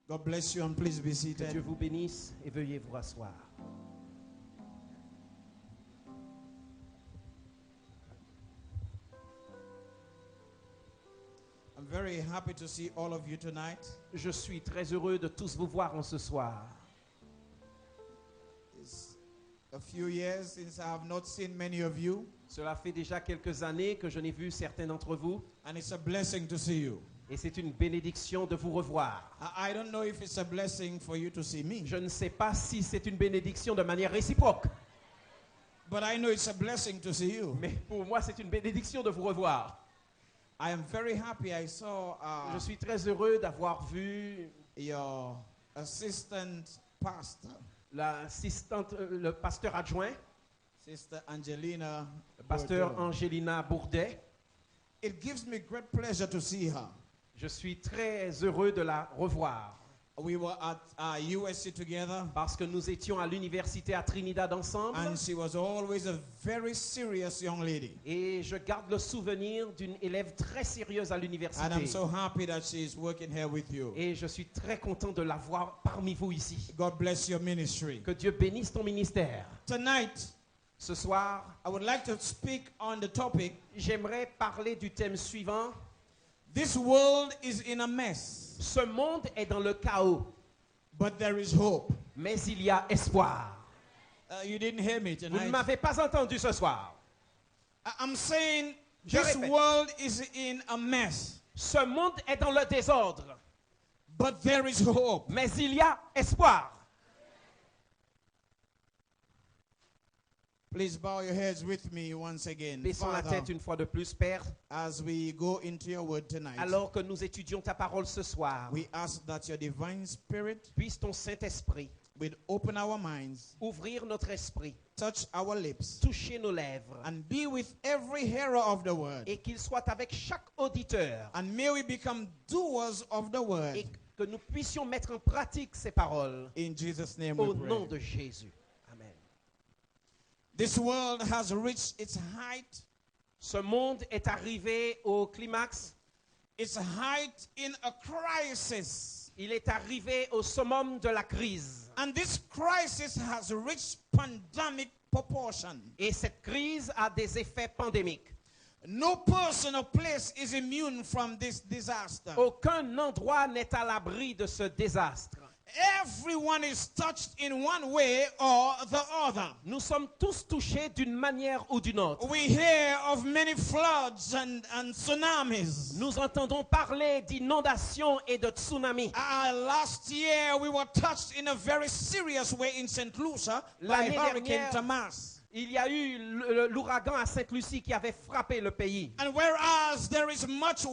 God bless you and please be Que seated. Dieu vous bénisse et veuillez vous rasseoir. I'm very happy to see all of you tonight. Je suis très heureux de tous vous voir en ce soir. It's a few years since I have not seen many of you, Cela fait déjà quelques années que je n'ai vu certains d'entre vous and it's a blessing to see you. et c'est une bénédiction de vous revoir. I don't know if it's a blessing for you to see me, Je ne sais pas si c'est une bénédiction de manière réciproque, but I know it's a blessing to see you. mais pour moi c'est une bénédiction de vous revoir. I am very happy I saw Je suis très heureux d'avoir vu your assistant pastor, l'assistante, le pasteur adjoint, Sister Angelina. le pasteur Bordeaux. Angelina Bourdet. It gives me great pleasure to see her. Je suis très heureux de la revoir We were at USC together, parce que nous étions à l'université à Trinidad ensemble and she was always a very serious young lady. et je garde le souvenir d'une élève très sérieuse à And I'm l'université. so happy that she's working here with you. Et je suis très content de la voir parmi vous ici. God bless your ministry. Que Dieu bénisse ton ministère. Tonight, Ce soir, I would like to speak on the topic, j'aimerais parler du thème suivant. this world is in a mess, Ce monde est dans le chaos, but there is hope. mais il y a espoir. You didn't hear me Vous ne tonight. m'avez pas entendu ce soir. I'm saying Je this répète. world is in a mess, Ce monde est dans le désordre, but there is hope. mais il y a espoir. Please bow your heads with me once again. Baissons la Father, tête une fois de plus, Père. as we go into your word tonight, Alors que nous étudions ta parole ce soir, we ask that your divine spirit puisse ton Saint-Esprit will open our minds, ouvrir notre esprit, touch our lips, toucher nos lèvres, and be with every hearer of the word. et qu'il soit avec chaque auditeur, And may we become doers of the word. et que nous puissions mettre en pratique ces paroles. In Jesus' name Au we nom pray. de Jésus. Amen. This world has reached its height. Ce monde est arrivé au climax. Its height in a crisis. Il est arrivé au summum de la crise. And this crisis has reached pandemic proportion. Et cette crise a des effets pandémiques. No person or place is immune from this disaster. Aucun endroit n'est à l'abri de ce désastre. Everyone is touched in one way or the other. Nous sommes tous touchés d'une manière ou d'une autre. We hear of many floods and tsunamis. Nous entendons parler d'inondations et de tsunamis. Last year we were touched in a very serious way in St. Lucia by L'année Hurricane dernière, Thomas. Il y a eu l'ouragan à Sainte-Lucie qui avait frappé le pays. And whereas there is much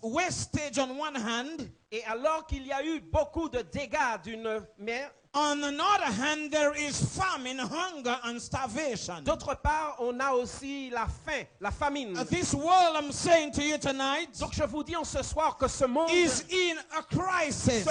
wastage on one hand, Et alors qu'il y a eu beaucoup de dégâts d'une mer, on another hand there is famine, hunger and starvation. d'autre part, on a aussi la faim, la famine. This world, I'm saying to you tonight, Donc je vous dis en ce soir que ce monde is in a crisis.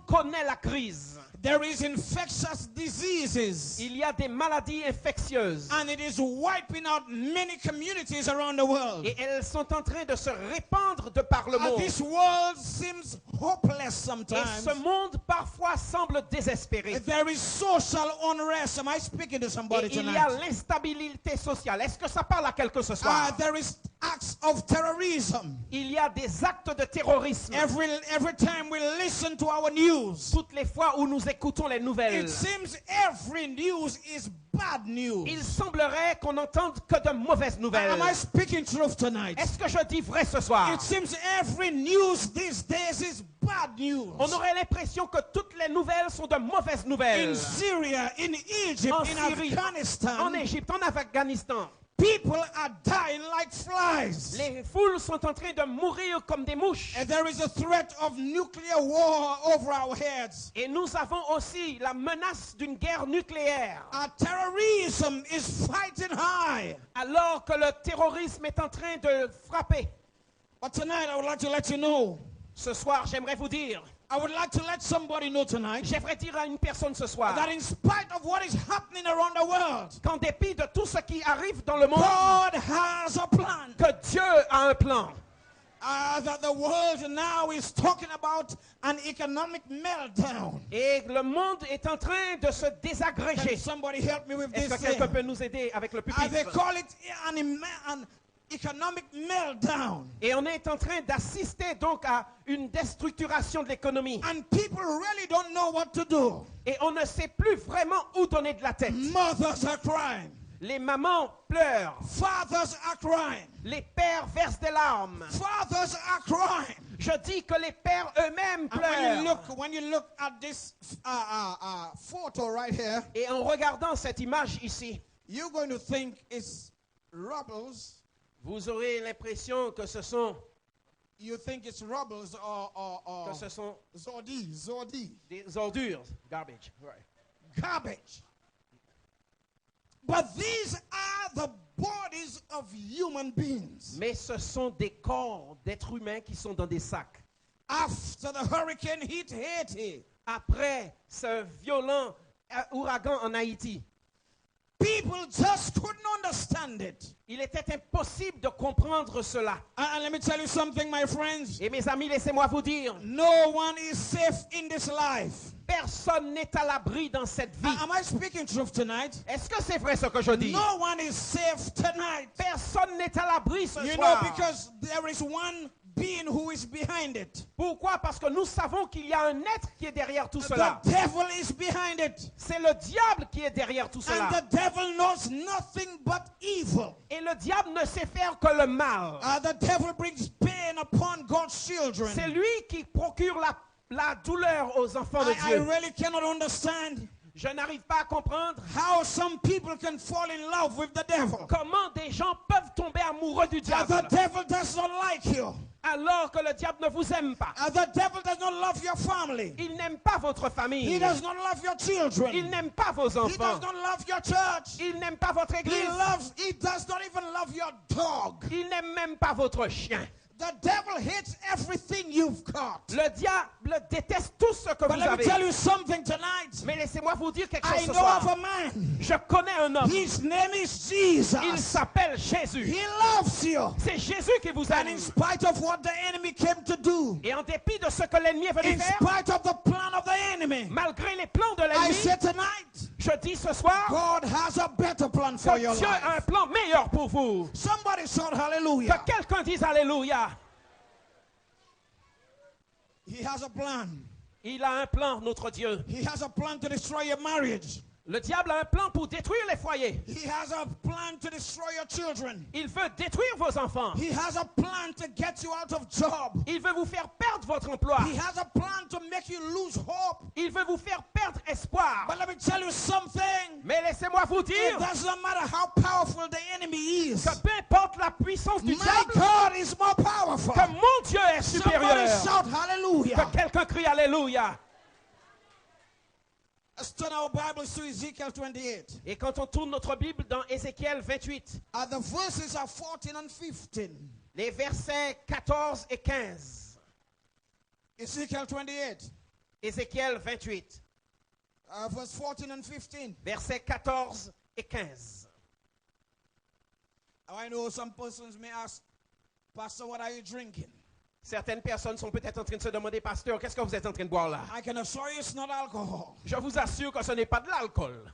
connaît la crise. There is infectious diseases. Il y a des maladies infectieuses. And it is wiping out many communities around the world. Et elles sont en train de se répandre de par le monde. This world seems hopeless Et sometimes. ce monde parfois semble désespéré. There is social unrest. Am I speaking to somebody Et il y a tonight? l'instabilité sociale. Est-ce que ça parle à quelqu'un ce soir? There is acts of terrorism. Il y a des actes de terrorisme. Every time we listen to our news, Toutes les fois où nous écoutons les nouvelles, it seems every news is bad news. il semblerait qu'on n'entende que de mauvaises nouvelles. Am I speaking truth tonight? Est-ce que je dis vrai ce soir? It seems every news these days is bad news. On aurait l'impression que toutes les nouvelles sont de mauvaises nouvelles. In Syria, in Egypt, En in Syrie, Afghanistan, en Égypte, en Afghanistan, people are dying like flies. les foules sont en train de mourir comme des mouches. And there is a threat of nuclear war over our heads. Et nous avons aussi la menace d'une guerre nucléaire. Terrorism is fighting high. Alors que le terrorisme est en train de frapper. But tonight I would like to let you know. Ce soir, j'aimerais vous dire, I would like to let somebody know tonight j'aimerais dire à une personne ce soir, that in spite of what is happening around the world, qu'en dépit de tout ce qui arrive dans le monde, God has a plan. que Dieu a un plan. that the world now is talking about an economic meltdown. Et le monde est en train de se Can désagréger. somebody help me with Est-ce this que quelqu'un thing? peut nous aider avec le They pupitre? call it an economic meltdown. Et on est en train d'assister donc à une déstructuration de l'économie. And people really don't know what to do. Et on ne sait plus vraiment où donner de la tête. Mothers are crying. Les mamans pleurent. Fathers are crying. Les pères versent des larmes. Fathers are crying. Je dis que les pères eux-mêmes And pleurent. when you look at this photo right here, Et en regardant cette image ici, you're going to think it's rubbles. vous aurez l'impression que ce sont You think it's rubbles or Zordi, des ordures. Garbage. Right. garbage. But these are the bodies of human beings. Mais ce sont des corps d'êtres humains qui sont dans des sacs. After the hurricane hit Haiti, Après ce violent ouragan en Haïti, people just couldn't understand it. il était impossible de comprendre cela. And let me tell you something, my friends. Et mes amis, laissez-moi vous dire, No one is safe in this life. personne n'est à l'abri dans cette vie. Am I speaking truth tonight? Est-ce que c'est vrai ce que je dis? No one is safe tonight. Personne n'est à l'abri ce You know, soir. because there is one being who is behind it. Pourquoi? Parce que nous savons qu'il y a un être qui est derrière tout cela. The devil is behind it. C'est le diable qui est derrière tout cela. And the devil knows nothing but evil. Et le diable ne sait faire que le mal. The devil brings pain upon God's children. C'est lui qui procure la douleur aux enfants de I Dieu. really cannot understand Je n'arrive pas à comprendre how some people can fall in love with the devil. comment des gens peuvent tomber amoureux du The diable devil does not like you. alors que le diable ne vous aime pas. The devil does not love your family. Il n'aime pas votre He famille. does not love your children. Il n'aime pas vos He enfants. does not love your church. Il n'aime pas votre église. He does not even love your dog. Il n'aime même pas votre chien. The devil hates everything you've got. Le diable déteste tout ce que But vous let me avez. tell you something tonight. Mais laissez-moi vous dire quelque I chose ce know of soir. a man. Je connais un homme. His name is Il Jesus. s'appelle Jésus. He loves you. C'est Jésus qui vous And aime. in spite of what the enemy came to do, Et en dépit de ce que l'ennemi est venu in faire, spite of the plan of the enemy, malgré les plans de I l'ennemi, said tonight, je dis ce soir God has a better plan for your que Dieu a life. un plan meilleur pour vous. Somebody shout hallelujah. Que quelqu'un dise Alléluia. He has a plan. Il a un plan, notre Dieu. He has a plan to destroy your marriage. Le diable a un plan pour détruire les foyers. He has a plan to destroy your children. Il veut détruire vos enfants. He has a plan to get you out of job. Il veut vous faire perdre votre emploi. He has a plan to make you lose hope. Il veut vous faire perdre espoir. But let me tell you something. Mais laissez-moi vous It dire doesn't matter how powerful the enemy is. que peu importe la puissance du My diable, God is more powerful. que mon Dieu est Somebody supérieur. shout hallelujah. Que quelqu'un crie Alléluia. Let's turn our Bibles to Ezekiel 28. Et quand on tourne notre Bible dans Ézéchiel 28, The verses are 14 and 15. les versets 14 et 15. Ezekiel 28, Ézéchiel 28, verse 14 and 15. versets 14 et 15. I know some persons may ask, Pastor, what are you drinking? Certaines personnes sont peut-être en train de se demander, pasteur, qu'est-ce que vous êtes en train de boire là? I can assure you it's not alcohol. Je vous assure que ce n'est pas de l'alcool.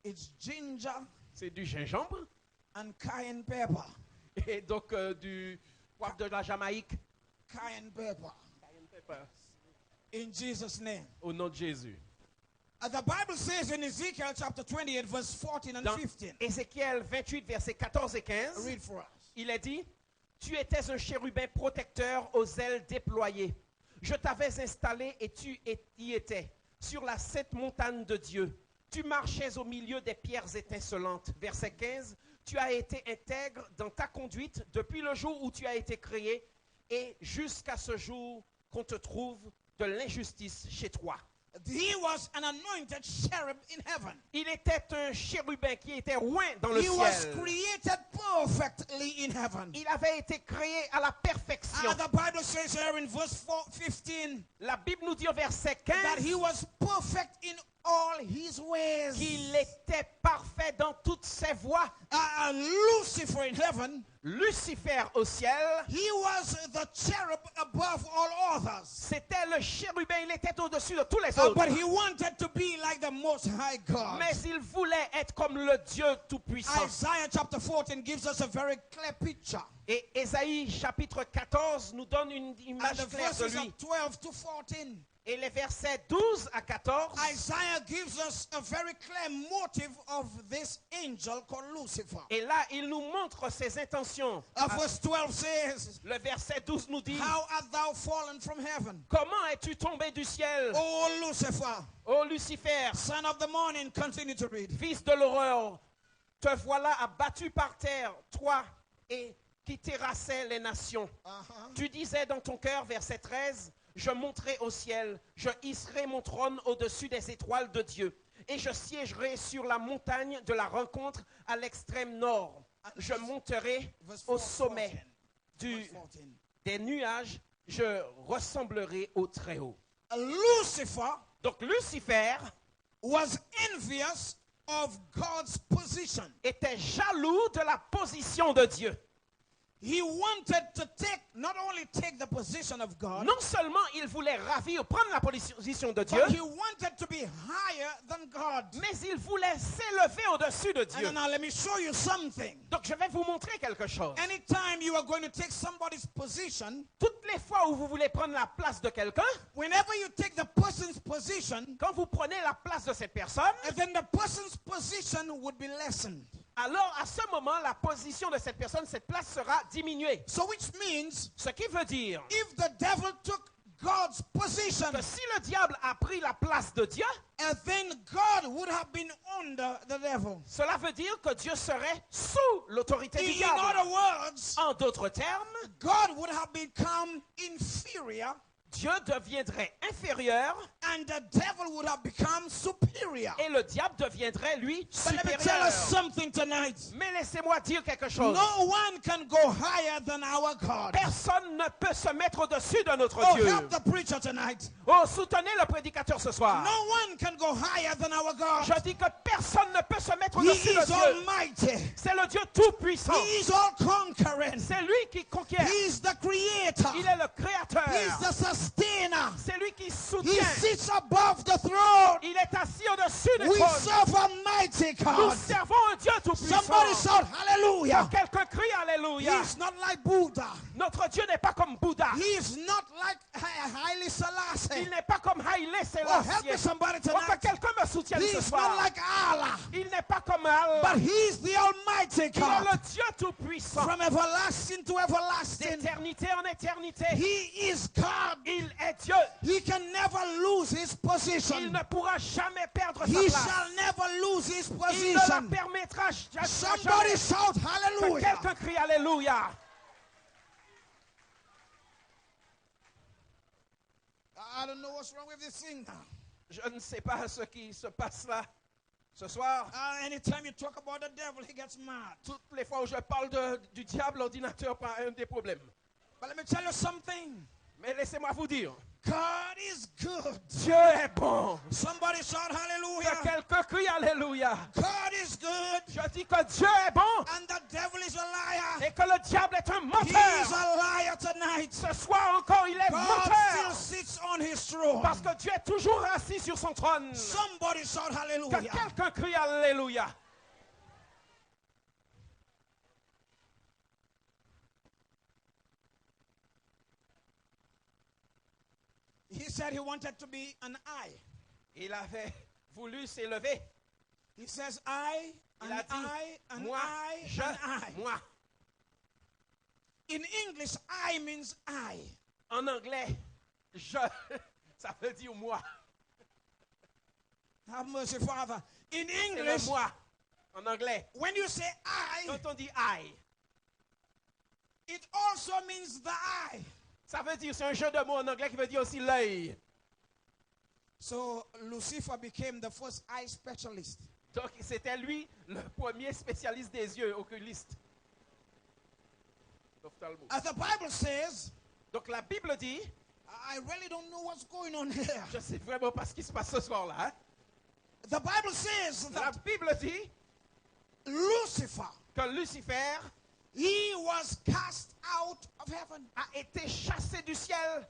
It's ginger C'est du gingembre and cayenne pepper. et donc du poivre de la Jamaïque. Cayenne pepper. In Jesus' name. Au nom de Jésus. The Bible says in Ezekiel chapter 28, verse 14 and Dans 15. Ézéchiel 28, versets 14 et 15, Read for us. il est dit, « Tu étais un chérubin protecteur aux ailes déployées. Je t'avais installé et tu y étais, sur la sainte montagne de Dieu. Tu marchais au milieu des pierres étincelantes. » Verset 15, « Tu as été intègre dans ta conduite depuis le jour où tu as été créé et jusqu'à ce jour qu'on te trouve de l'injustice chez toi. » He was an anointed cherub in heaven. Il était un chérubin qui était oint dans le He was ciel. created perfectly in heaven. Il avait été créé à la perfection. The Bible says here in verse 15 La Bible nous dit au verset that 15 he was perfect in all his ways. qu'il était parfait dans toutes ses voies. Lucifer in heaven, Lucifer au ciel, he was the cherub above all others. c'était le chérubin, il était au-dessus de tous les autres. But he wanted to be like the Most High God. Mais il voulait être comme le Dieu Tout-Puissant. Isaiah chapter 14 gives us a very clear picture. Et Ésaïe chapitre 14 nous donne une And image the claire de verses lui. of 12 to 14. Et les versets 12 à 14, Isaiah gives us a very clear motive of this angel called Lucifer. et là, il nous montre ses intentions. Verse 12 says, Le verset 12 nous dit, how art thou fallen from heaven, comment es-tu tombé du ciel, O Lucifer, ô Lucifer, son of the morning? Continue to read. fils de l'horreur, te voilà abattu par terre, toi et qui terrassais les nations. Tu disais dans ton cœur, verset 13, je monterai au ciel, je hisserai mon trône au-dessus des étoiles de Dieu, et je siégerai sur la montagne de la rencontre à l'extrême nord. Je monterai au sommet des nuages, je ressemblerai au Très-Haut. Lucifer Donc Lucifer was envious of God's position. était jaloux de la position de Dieu. He wanted to not only take the position of God, Non seulement il voulait ravir, prendre la position de Dieu, but he wanted to be higher than God. mais il voulait s'élever au-dessus de Dieu. And now let me show you something. Donc je vais vous montrer quelque chose. Anytime you are going to take somebody's position, Toutes les fois où vous voulez prendre la place de quelqu'un, whenever you take the person's position, quand vous prenez la place de cette personne, then the person's position would be lessened. alors à ce moment, la position de cette personne, cette place sera diminuée. So which means, Ce qui veut dire if the devil took God's position, que si le diable a pris la place de Dieu, then God would have been under the devil. cela veut dire que Dieu serait sous l'autorité du In diable. other words, En d'autres termes, God would have become inferior Dieu deviendrait inférieur and the devil would have become superior. et le diable deviendrait, lui, But let me tell supérieur. us something tonight. Mais laissez-moi dire quelque chose. No one can go higher than our God. Personne ne peut se mettre au-dessus de notre Oh, Dieu. help the preacher tonight. Oh, soutenez le prédicateur ce soir. No one can go higher than our God. Je dis que personne ne peut se mettre He au-dessus de is Dieu. almighty. C'est le Dieu tout-puissant. He is all conquering. C'est lui qui conquiert. He is the creator. Il est le créateur. He is the sustainer. C'est lui qui He soutient. sits above the throne. Il est assis au-dessus du We trône. serve a mighty Nous God. servons un Dieu tout-puissant. Somebody shout hallelujah. Quelqu'un crie Alléluia. He's not like Buddha. Notre Dieu n'est pas comme Bouddha. He is not like Haile Selassie. Il n'est pas comme Haïlé Oh, help me Sélassié. somebody Oh, que tonight. quelqu'un me soutienne He ce is soir. not like Allah. Il n'est pas comme Allah. But he is the almighty Il est God. le Dieu tout-puissant. From everlasting to everlasting. D'éternité en éternité. He is God. Il est Dieu. He can never lose his Il position. ne pourra jamais perdre sa He place. shall never lose his Il ne la position. permettra jamais. Somebody shout Que hallelujah. quelqu'un crie Alléluia. I don't know what's wrong with this thing now. Je ne sais pas ce qui se passe là ce soir. Anytime you talk about the devil, he gets mad. Toutes les fois où je parle du diable, l'ordinateur prend un des problèmes. But let me tell you something. Mais laissez-moi vous dire, God is good. Dieu est bon. Somebody shout Que hallelujah. quelqu'un crie Alléluia. God is good. Je dis que Dieu est bon And the devil is a liar. et que le diable est un He is menteur. a liar tonight. Ce soir encore, il est God still menteur. sits on his throne. Parce que Dieu est toujours assis sur son trône. Somebody shout Que hallelujah. quelqu'un crie Alléluia. He said he wanted to be an I. Il avait voulu s'élever. He says I, Il an a dit, I, an moi, I, je, an I. moi. In English, I means I. En anglais, je, ça veut dire moi. Have mercy, Father. In C'est le English, moi. En anglais, when you say I, quand on dit I, it also means the eye. ça veut dire, c'est un jeu de mots en anglais qui veut dire aussi l'œil. So Lucifer became the first eye specialist. Donc c'était lui le premier spécialiste des yeux, oculiste. As the Bible says, Donc la Bible dit, I really don't know what's going on here. je sais vraiment pas ce qui se passe ce soir-là. Hein? The Bible says La that Bible dit Lucifer, que Lucifer he was cast out of heaven. a été chassé du ciel.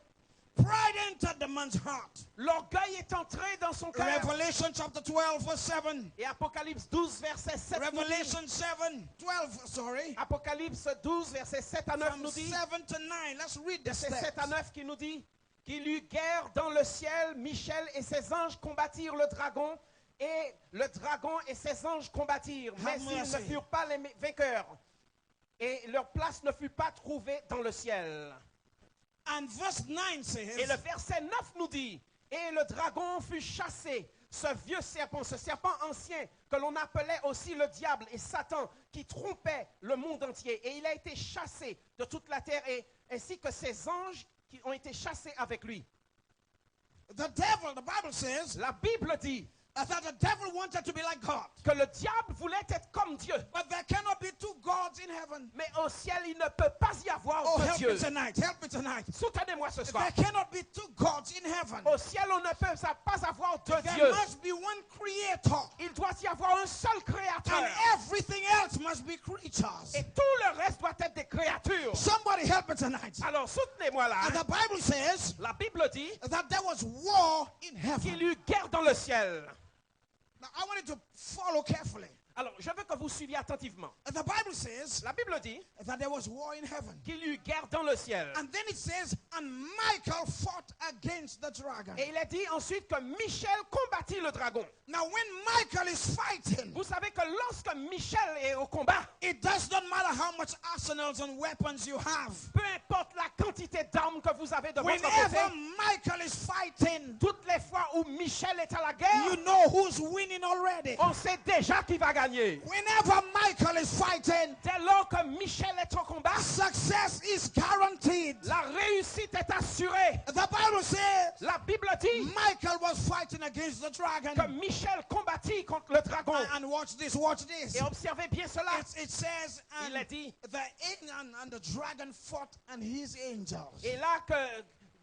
Pride entered the man's heart. L'orgueil est entré dans son cœur. Revelation chapter 12 verse 7. Et Apocalypse 12, verset 7 nous dit, Revelation 12, sorry. Apocalypse 12, verset 7 à 9 From nous dit, 7 to 9. Let's read the verset 7 steps. à 9 qui nous dit qu'il eut guerre dans le ciel, Michel et ses anges combattirent le dragon, et le dragon et ses anges combattirent, mais Have ils mercy. ne furent pas les vainqueurs, et leur place ne fut pas trouvée dans le ciel. And verse 9 Et says, le verset 9 nous dit, et le dragon fut chassé, ce vieux serpent, ce serpent ancien que l'on appelait aussi le diable et Satan, qui trompait le monde entier. Et il a été chassé de toute la terre, et ainsi que ses anges qui ont été chassés avec lui. the devil, the Bible says, La Bible dit that the devil wanted to be like God. que le diable voulait être comme Dieu. But there cannot be two gods in heaven. Mais au ciel, il ne peut pas y avoir Oh, que help Dieu. me tonight. Help me tonight. Soutenez-moi ce soir. There cannot be two gods in heaven. Au ciel, on ne peut pas avoir deux There dieux. must be one creator. Il doit y avoir un seul And créateur. everything else must be creatures. Et tout le reste doit être des créatures. Somebody help me tonight. Alors soutenez-moi là. And the Bible says La Bible dit that there was war in heaven. qu'il y eut guerre dans le ciel. Now I want you to follow carefully. Alors je veux que vous suiviez attentivement. The Bible says La Bible dit that there was war in heaven. qu'il y eut guerre dans le ciel. And then it says, and Michael fought against the dragon. Et il est dit ensuite que Michel combattit le dragon. Now when Michael is fighting, Vous savez que lorsque Michel est au combat, it does not matter how much arsenals and weapons you have. peu importe la quantité d'armes que vous avez de votre Whenever côté, Michael is fighting, toutes les fois où Michel est à la guerre, you know who's winning already. on sait déjà qui va gagner. Whenever Michael is fighting, Dès lors que Michel est au combat, success is guaranteed. la réussite est assurée. The Bible says La Bible dit Michael was fighting against the que dragon. Michel combattit contre le dragon. And watch this, watch this. Et observez bien cela. It says, Il a dit, and the dragon fought and his angels. et là que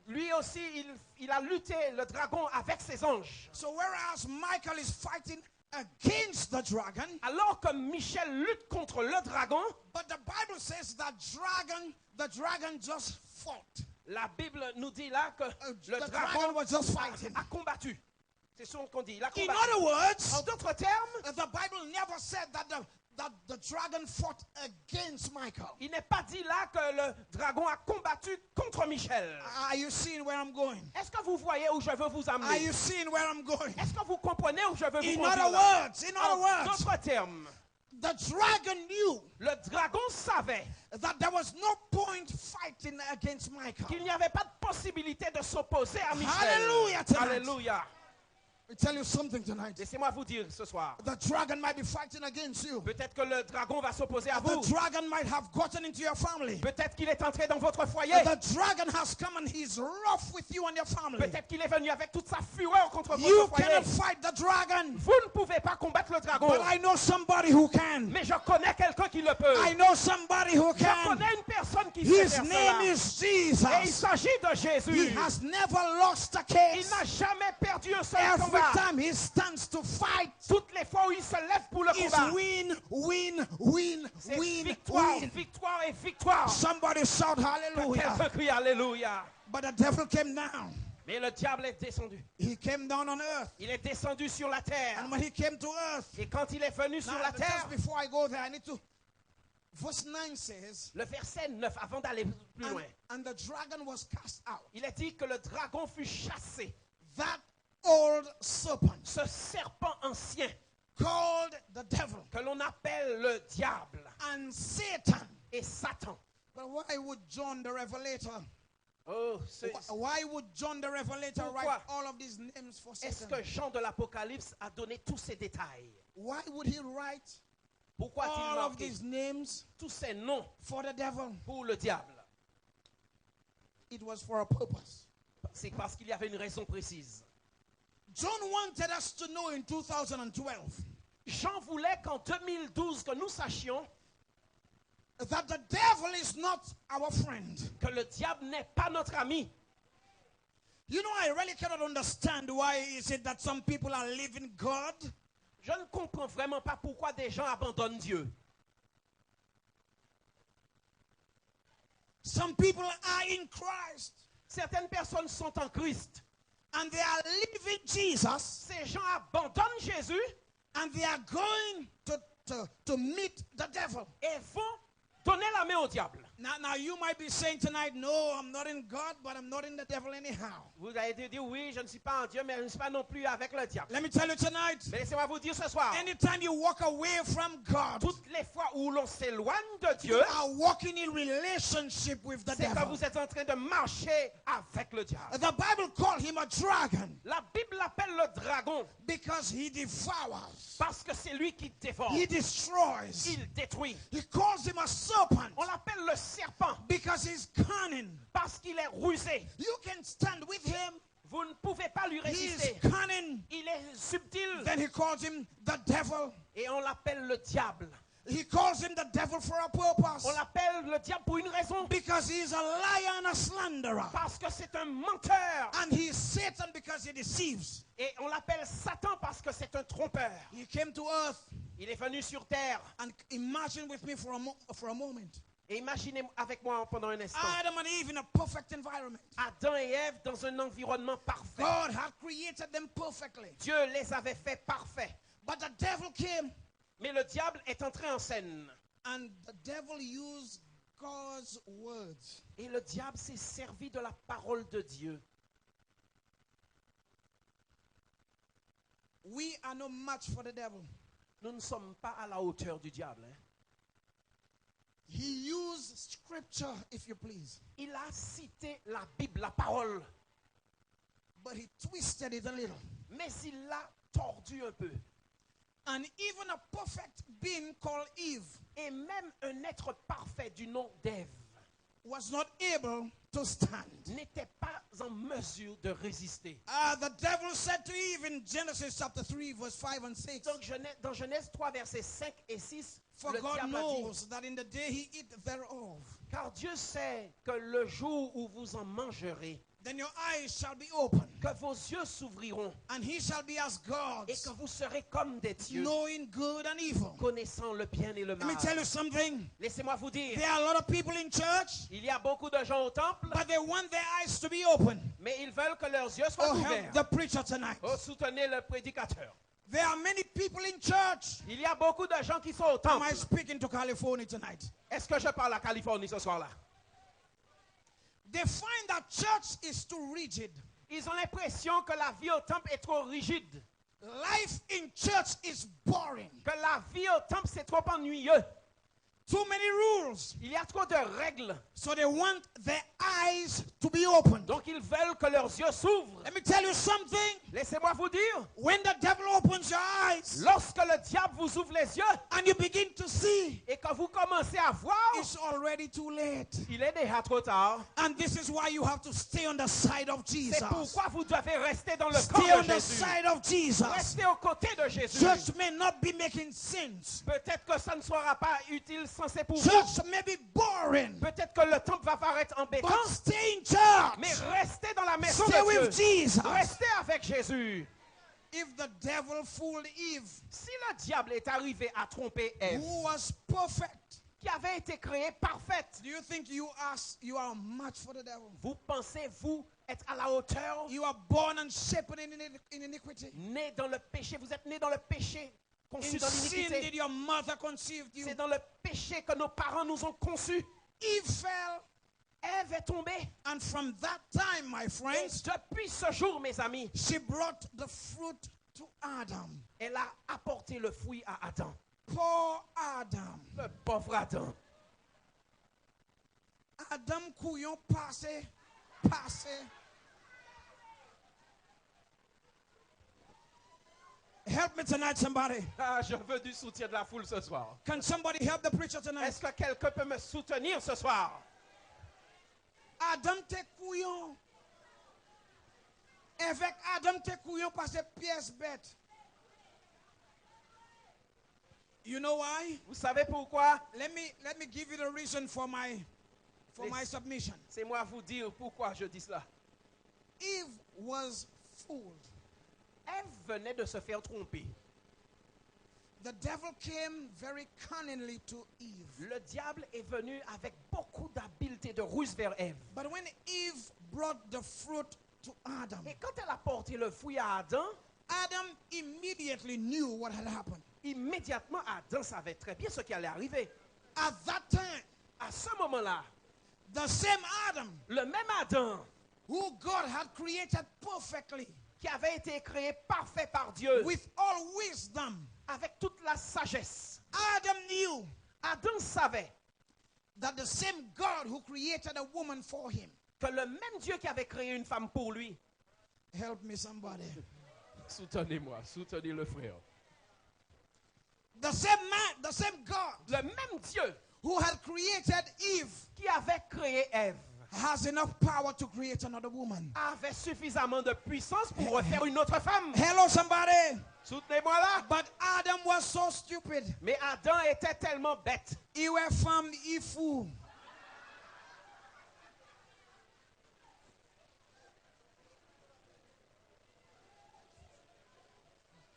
lui aussi, il a lutté, le dragon, avec ses anges. So whereas Michael is fighting against the dragon, Alors que Michel lutte contre le dragon, but the Bible says that the dragon just fought. la Bible nous dit là que le The dragon dragon was just fighting. a combattu. C'est ce qu'on dit, il a In combattu. other En words, d'autres termes, the Bible never said that the dragon fought against Michael. il n'est pas dit là que le dragon a combattu contre Michel. Are you seeing where I'm going? Est-ce que vous voyez où je veux vous Are amener? you seeing where I'm going? Est-ce que vous comprenez où je veux vous In conduire other là? words, En d'autres termes, the dragon knew le dragon savait that there was no point fighting against Michael. qu'il n'y avait pas de possibilité de s'opposer à Michel. Hallelujah tonight. Alléluia. Let me tell you something tonight. Laissez-moi vous dire ce soir. The dragon might be fighting against you. Peut-être que le dragon va s'opposer à The vous. dragon might have gotten into your family. Peut-être qu'il est entré dans votre foyer. The dragon has come and he's rough with you and your family. Peut-être qu'il est venu avec toute sa fureur contre You votre foyer. cannot fight the dragon. Vous ne pouvez pas combattre le dragon. But I know somebody who can. Mais je connais quelqu'un qui le peut. I know somebody who Je can. connais une personne qui sait His faire name cela. is Et il Jesus. s'agit de He Jésus. has never lost a Il case. n'a jamais perdu un seul Every combat. time he stands to fight, Toutes les fois où il se lève pour le it's combat, win, win, win, c'est win, victoire, win. victoire et victoire. Somebody shout hallelujah. Quelqu'un crie Alléluia. But the devil came down. Mais le diable est descendu. He came down on earth. Il est descendu sur la terre. And when he came to earth, Et quand il est venu sur la terre, just before I go there, I need to. Verse 9 says, le verset 9, avant d'aller plus loin, and the dragon was cast out. il est dit que le dragon fut chassé. That old serpent Ce serpent ancien called the devil que l'on appelle le diable and Satan. et Satan. But why would John the Revelator? Oh, Why would John the Revelator Pourquoi? write all of these names for est-ce Satan? que Jean de l'Apocalypse a donné tous ces détails? Why would he write Pourquoi a-t-il all of marqué these names tous ces noms for the devil? pour le diable? It was for a purpose. C'est parce qu'il y avait une raison précise. John wanted us to know in 2012 Jean voulait qu'en 2012 que nous sachions that the devil is not our friend. que le diable n'est pas notre ami. You know, I really cannot understand why is it that some people are leaving God. Je ne comprends vraiment pas pourquoi des gens abandonnent Dieu. Some people are in Christ Certaines personnes sont en Christ. and they are leaving Jesus Ces gens abandonnent Jésus and they are going to meet the devil. et vont donner la main au diable. Now you might be saying tonight, no, I'm not in God, but I'm not in the devil anyhow. Vous allez dire oui, je ne suis pas en Dieu, mais je ne suis pas non plus avec le diable. Let me tell you tonight, Mais laissez-moi vous dire ce soir, anytime you walk away from God, toutes les fois où l'on s'éloigne de you Dieu, are walking in relationship with the c'est que devil. vous êtes en train de marcher avec le diable. The Bible called him a dragon La Bible l'appelle le dragon because he devours, parce que c'est lui qui dévore. he destroys. Il détruit. He calls him a serpent On l'appelle le serpent because he's cunning. parce qu'il est rusé. You can stand with him. Vous ne pouvez pas lui He is résister. cunning. Il est subtil Then he calls him the devil. et on l'appelle le diable. He calls him the devil for a purpose On l'appelle le diable pour une raison. because he is a liar and a slanderer. Parce que c'est un menteur. And he is Satan because he deceives. Et on l'appelle Satan parce que c'est un trompeur. He came to earth, Il est venu sur terre. and imagine with me for a moment. Et imaginez avec moi pendant un instant. Adam and Eve in a perfect environment. Adam et Ève dans un environnement parfait. God had created them perfectly. Dieu les avait fait parfaits. But the devil came, Mais le diable est entré en scène. and the devil used God's words. Et le diable s'est servi de la parole de Dieu. We are no match for the devil. Nous ne sommes pas à la hauteur du diable. Hein. He used scripture, if you please, Il a cité la Bible, la parole. but he twisted it a little. Mais il l'a tordu un peu. And even a perfect being called Eve Et même un être parfait du nom d'Ève was not able to stand. n'était pas en mesure de résister. The devil said to Eve in Genesis chapter 3, verse 5 and 6, Donc dans Genèse 3, versets 5 et 6, for le God diable a dit, knows that in the day he eat thereof, car Dieu sait que le jour où vous en mangerez, then your eyes shall be open, que vos yeux s'ouvriront and he shall be as et gods, que vous serez comme des dieux, knowing good and evil. connaissant le bien et le Let me mal. tell you something. Laissez-moi vous dire, There are a lot of people in church, il y a beaucoup de gens au temple, but they want their eyes to be open. mais ils veulent que leurs yeux soient Oh, help ouverts. the preacher tonight. Oh, soutenez le prédicateur. There are many people in church. Il y a beaucoup de gens qui sont au Am temple. I speaking to California tonight? Est-ce que je parle à Californie ce soir-là? They find that church is too rigid. Ils ont l'impression que la vie au temple est trop rigide, Life in church is boring. que la vie au temple c'est trop ennuyeux. Too many rules. Il y a trop de règles. So they want their eyes to be opened. Donc ils veulent que leurs yeux s'ouvrent. Let me tell you something. Laissez-moi vous dire, When the devil opens your eyes lorsque le diable vous ouvre les yeux and you begin to see, et que vous commencez à voir, it's already too late. il est déjà trop tard. And this is why you have to stay on the side of Jesus. C'est pourquoi vous devez rester dans le camp Stay on de the Jésus. side of Jesus. Restez aux côtés de Jésus. Church may not be making sense. Peut-être que ça ne sera pas utile censé pour vous. Church may be boring. Peut-être que le temple va paraître embêtant. But stay in church. Mais restez dans la maison Stay de with Dieu. Jesus. Restez avec Jésus. If the devil fooled Eve, Si le diable est arrivé à tromper Ève, who was perfect, qui avait été créée parfaite, do you think you are a match for the devil? vous pensez, vous, être à la hauteur, You are born and shaped in iniquity. né dans le péché, vous êtes né dans le péché, conçu In dans sin l'iniquité. did your mother conceive you. C'est dans le péché que nos parents nous ont conçus. Eve fell, Ève est tombée. and from that time, my Et friends, depuis ce jour, mes amis, she brought the fruit to Adam. elle a apporté le fruit à Adam. Poor Adam. Le pauvre Adam. Adam couillon passé. Help me tonight, somebody. Ah, je veux du soutien de la foule ce soir. Can somebody help the preacher tonight? Est-ce que quelqu'un peut me soutenir ce soir? Adam te couillon. Avec Adam te couillon passé pièce bête. You know why? Vous savez pourquoi? Let me give you the reason for my submission. C'est moi vous dire pourquoi je dis cela. Eve was fooled, Ève venait de se faire tromper. the devil came very cunningly to Eve. Le diable est venu avec beaucoup d'habileté, de ruse vers Ève. But when Eve brought the fruit to Adam, Et quand elle a porté le fruit à Adam, Adam immediately knew what had happened. immédiatement Adam savait très bien ce qui allait arriver. At that time, À ce moment-là, the same Adam le même Adam who God had created perfectly qui avait été créé parfait par Dieu, with all wisdom, avec toute la sagesse, Adam knew Adam savait that the same God who created a woman for him, que le même Dieu qui avait créé une femme pour lui, help me somebody, soutenez-moi, soutenez le frère, the same man, the same God le même Dieu who had created Eve qui avait créé Ève has enough power to create another woman. avait suffisamment de puissance pour refaire une autre femme. Hello somebody. Soutenez-moi là. But Adam was so stupid. Mais Adam était tellement bête. He were from Ifu.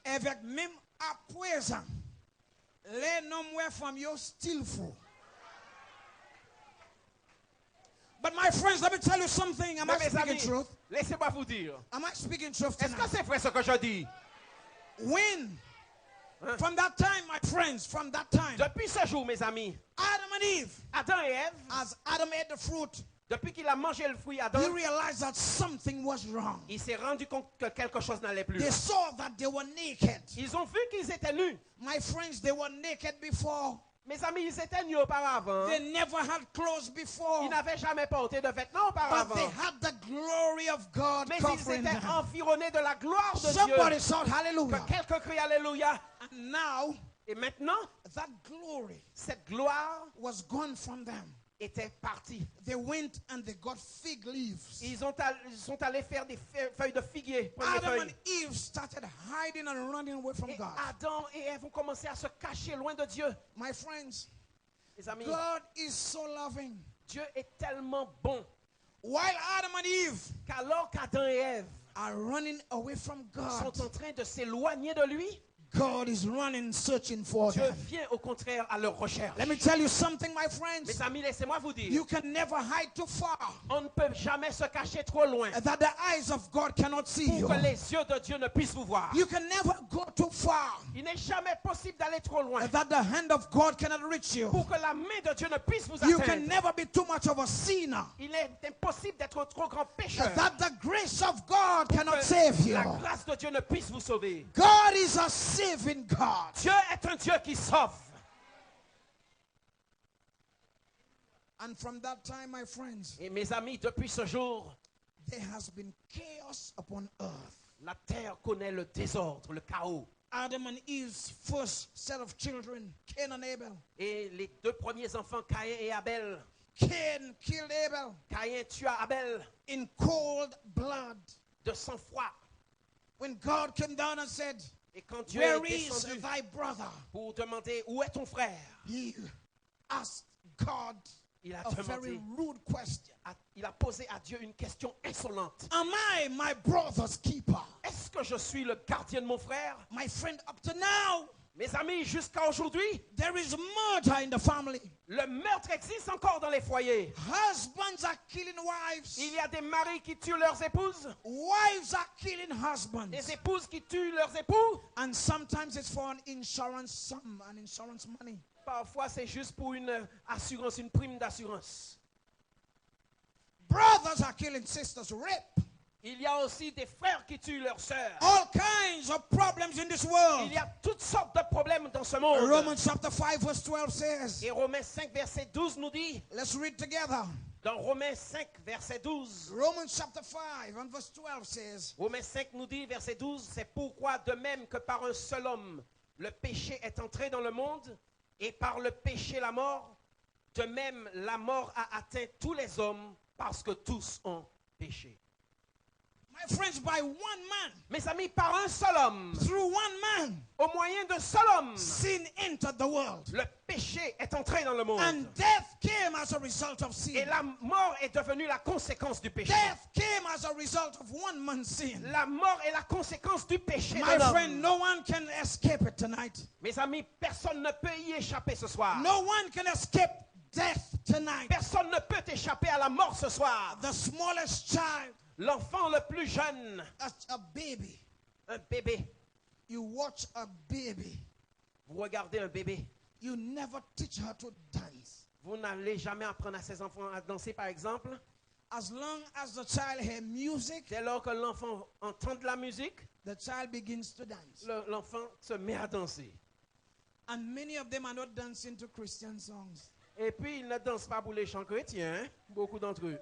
Avec même à présent, les noms were from your still fou. But my friends, let me tell you something. Am I Mais mes speaking amis, truth? laissez-moi vous dire. Am I speaking truth Est-ce que tonight? c'est vrai ce que je dis? When, from that time, my friends, from that time, Depuis ce jour, mes amis, Adam and Eve, Adam et Ève, as Adam ate the fruit, depuis qu'il a mangé le fruit Adam, he realized that something was wrong. il s'est rendu compte que quelque chose n'allait plus. They saw that they were naked. Ils ont vu qu'ils étaient nus. My friends, they were naked before. Mes amis, ils étaient nus auparavant. They never had clothes before. Ils n'avaient jamais porté de vêtements But auparavant. they had the glory of God Mais ils covering étaient them. environnés de la gloire de Somebody Dieu. shout hallelujah. Que quelqu'un crie Alléluia. And now, Et maintenant, that glory cette gloire was gone from them. était partie. They went and they got fig leaves. Ils sont allés faire des feuilles de figuier. prendre des Adam feuilles. and Eve started hiding and running away from Et God. Adam et Ève ont commencé à se cacher loin de Dieu. My friends, Les amis, God is so loving. Dieu est tellement bon While Adam and Eve qu'alors qu'Adam et Ève are running away from God, sont en train de s'éloigner de lui, God is running, searching for Dieu them. vient au contraire à leur recherche. Let me tell you something, my friends. Mes amis, laissez-moi vous dire, You can never hide too far on ne peut jamais se cacher trop loin that the eyes of God cannot see you. pour que les yeux de Dieu ne puissent vous voir. You can never go too far Il n'est jamais possible d'aller trop loin that the hand of God cannot reach you. pour que la main de Dieu ne puisse vous You can atteindre. never be too much of a sinner Il est impossible d'être trop grand pécheur that the grace of God pour cannot que save you. la grâce de Dieu ne puisse vous sauver. God is a saving God. Dieu est un Dieu qui sauve. And from that time, my friends, Et mes amis, depuis ce jour, there has been chaos upon earth. la terre connaît le désordre, le chaos. Adam and Eve's first set of children, Cain and Abel. Et les deux premiers enfants, Caïn et Abel, Cain killed Abel Caïn tua Abel in cold blood. de sang-froid. When God came down and said, Et quand Dieu "Where est is descendu thy brother?" pour demander où est ton frère, He asked God il a a very demandé, rude question. il a posé à Dieu une question insolente. Am I my brother's keeper? Est-ce que je suis le gardien de mon frère? My friend, up to now, Mes amis, jusqu'à aujourd'hui, there is murder in the family. le meurtre existe encore dans les foyers. Husbands are killing wives. Il y a des maris qui tuent leurs épouses, Wives are killing husbands. des épouses qui tuent leurs époux. And sometimes it's for an insurance sum, an insurance money. Parfois, c'est juste pour une assurance, une prime d'assurance. Brothers are killing sisters, rape. Il y a aussi des frères qui tuent leurs sœurs. All kinds of problems in this world. Il y a toutes sortes de problèmes dans ce monde. Romans chapter 5 verse 12 says, Et Romains 5, verset 12 nous dit, let's read together. dans Romains 5, verset 12, Romans chapter 5 and verse 12 says, Romains 5 nous dit, verset 12, c'est pourquoi de même que par un seul homme, le péché est entré dans le monde, et par le péché la mort, de même la mort a atteint tous les hommes parce que tous ont péché. My friends, by one man, Mes amis, par un seul homme, through one man, au moyen d'un seul homme, sin entered the world. le péché est entré dans le monde. And death came as a result of Et sin. la mort est devenue la conséquence du péché. Death came as a result of one man's sin. La mort est la conséquence du péché de My l'homme. friend, no one can escape it tonight. Mes amis, personne ne peut y échapper ce soir. No one can escape death tonight. Personne ne peut échapper à la mort ce soir. The smallest child, L'enfant le plus jeune, a baby. un bébé. You watch a baby. Vous regardez un bébé. You never teach her to dance. Vous n'allez jamais apprendre à ses enfants à danser, par exemple. As long as the child hears music, Dès lors que l'enfant entend de la musique, the child begins to dance. l'enfant se met à danser. And many of them are not dancing to Christian songs. Et puis, ils ne dansent pas pour les chants chrétiens, hein? Beaucoup d'entre eux.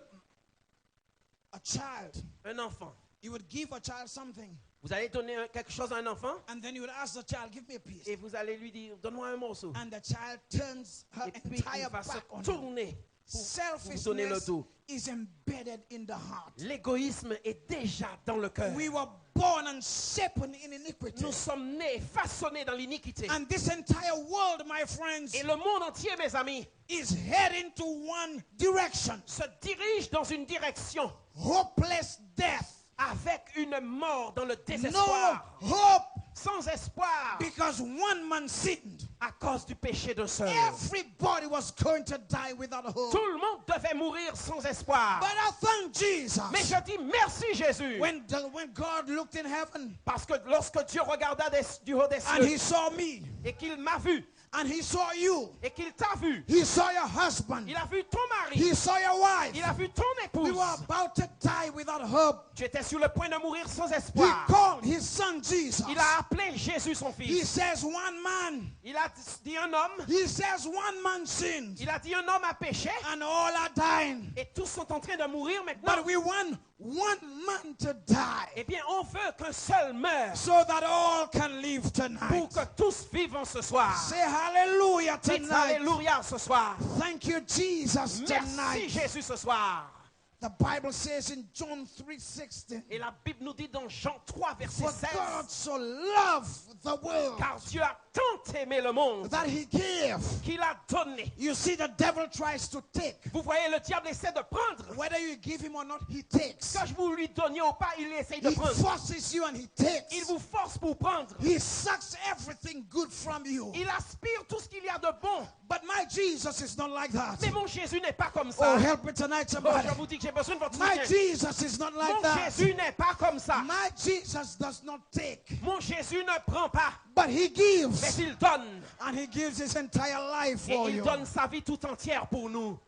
A child, Un enfant. you would give a child something, Vous allez donner quelque chose à un enfant and then you would ask the child, give me a piece. et vous allez lui dire, donne-moi un morceau. And the child turns her Et puis, il entire va se back on you. tourner pour vous donner le Selfishness dos. is embedded in the heart. L'égoïsme est déjà dans le cœur. We were born and shapen in iniquity. Nous sommes nés, façonnés dans l'iniquité. And this entire world, my friends, Et le monde entier, mes amis, is heading to one direction. se dirige dans une direction Hopeless death. avec une mort dans le No désespoir, hope sans espoir, because one man sinned. à cause du péché d'un seul. Everybody was going to die without hope. Tout le monde devait mourir sans espoir. But I thank Jesus. Mais je dis merci Jésus, When God looked in heaven parce que lorsque Dieu regarda du haut des and he cieux saw me et qu'il m'a vu and he saw you, et qu'il t'a vu, he saw your husband, il a vu ton mari, he saw your wife. il a vu ton We épouse. were about to die without hope. Tu étais sur le point de mourir sans He espoir. called his son Jesus. Il a appelé Jésus son He fils. says one man. Il a dit un homme, He says one man sinned il a dit un homme a péché and all are dying. et tous sont en train de mourir maintenant. But we want one man to die Eh bien, on veut qu'un seul meure so that all can live pour tonight. que tous vivent ce soir. Say hallelujah Dites tonight. alléluia ce soir. Thank you, Jesus, Merci tonight. Jésus ce soir. The Bible says in John 3:16, Et la Bible nous dit dans Jean 3, verset for 16, God so loved the world car Dieu a tant aimé le monde that he gave. qu'il a donné. You see, the devil tries to take. Vous voyez, le diable essaie de prendre. Whether you give him or not, he takes. Que vous lui donniez ou pas, il essaie de He prendre. forces you and he takes. Il vous force pour prendre. He sucks everything good from you. Il aspire tout ce qu'il y a de bon. But my Jesus is not like that. Mais mon Jésus n'est pas comme Oh, ça. help me tonight, Oh, somebody. je vous dis que j'ai besoin de votre My soutien. Jesus is not like Mon that. Jésus n'est pas comme ça. My Jesus does not take, Mon Jésus ne prend pas, but he mais gives. il donne. And he gives his entire life Et for il you. donne sa vie tout entière pour nous.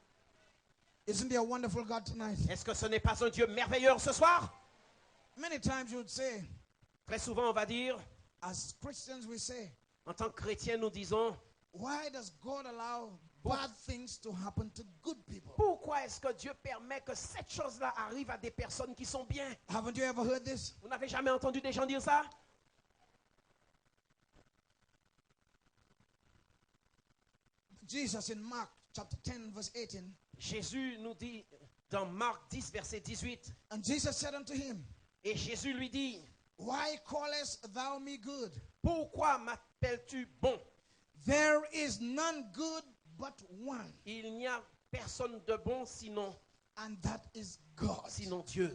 Isn't he a wonderful God tonight? Est-ce que ce n'est pas un Dieu merveilleux ce soir? Many times you would say, Très souvent, on va dire, as Christians, we say, en tant que chrétiens, nous disons, why does God allow bad things to happen to good people? pourquoi est-ce que Dieu permet que cette chose-là arrive à des personnes qui sont bien? Haven't you ever heard this? Vous n'avez jamais entendu des gens dire ça? Jesus in Mark chapter 10, verse 18, Jésus nous dit dans Marc 10, verset 18, and Jesus said unto him, et Jésus lui dit, why callest thou me good? pourquoi m'appelles-tu bon? There is none good but one, Il n'y a personne de bon sinon and that is God. Dieu.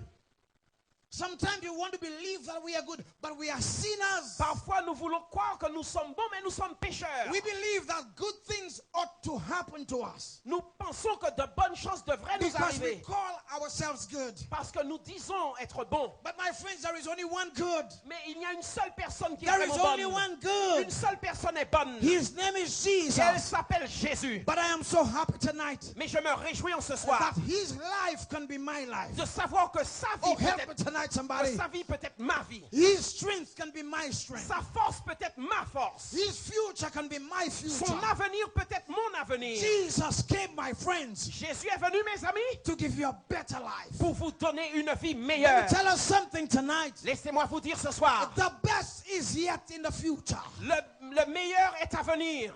Sometimes you want to believe that we are good, but we are sinners. Parfois, nous voulons croire que nous sommes bons, mais nous sommes pécheurs. We believe that good things ought to happen to us Nous pensons que de bonnes choses devraient nous because we arriver call ourselves good. parce que nous disons être bons. But my friends, there is only one good. Mais il y a une seule personne qui est There is vraiment only bonne. one good. Une seule personne est bonne. His name is Elle Jesus. s'appelle Jésus. But I am so happy tonight Mais je me réjouis en ce soir that his life can be my life. de savoir que sa Oh, vie help peut me être, tonight, que somebody. sa vie peut être ma vie. His strength can be my strength. Sa force peut être ma force. His future can be my Son future. avenir peut être mon avenir. Jesus came, my friends, Jésus est venu, mes amis, to give you a better life. pour vous donner une vie Let meilleure. me tell us something tonight. Laissez-moi vous dire ce soir, The best is yet in the future. le meilleur est à venir.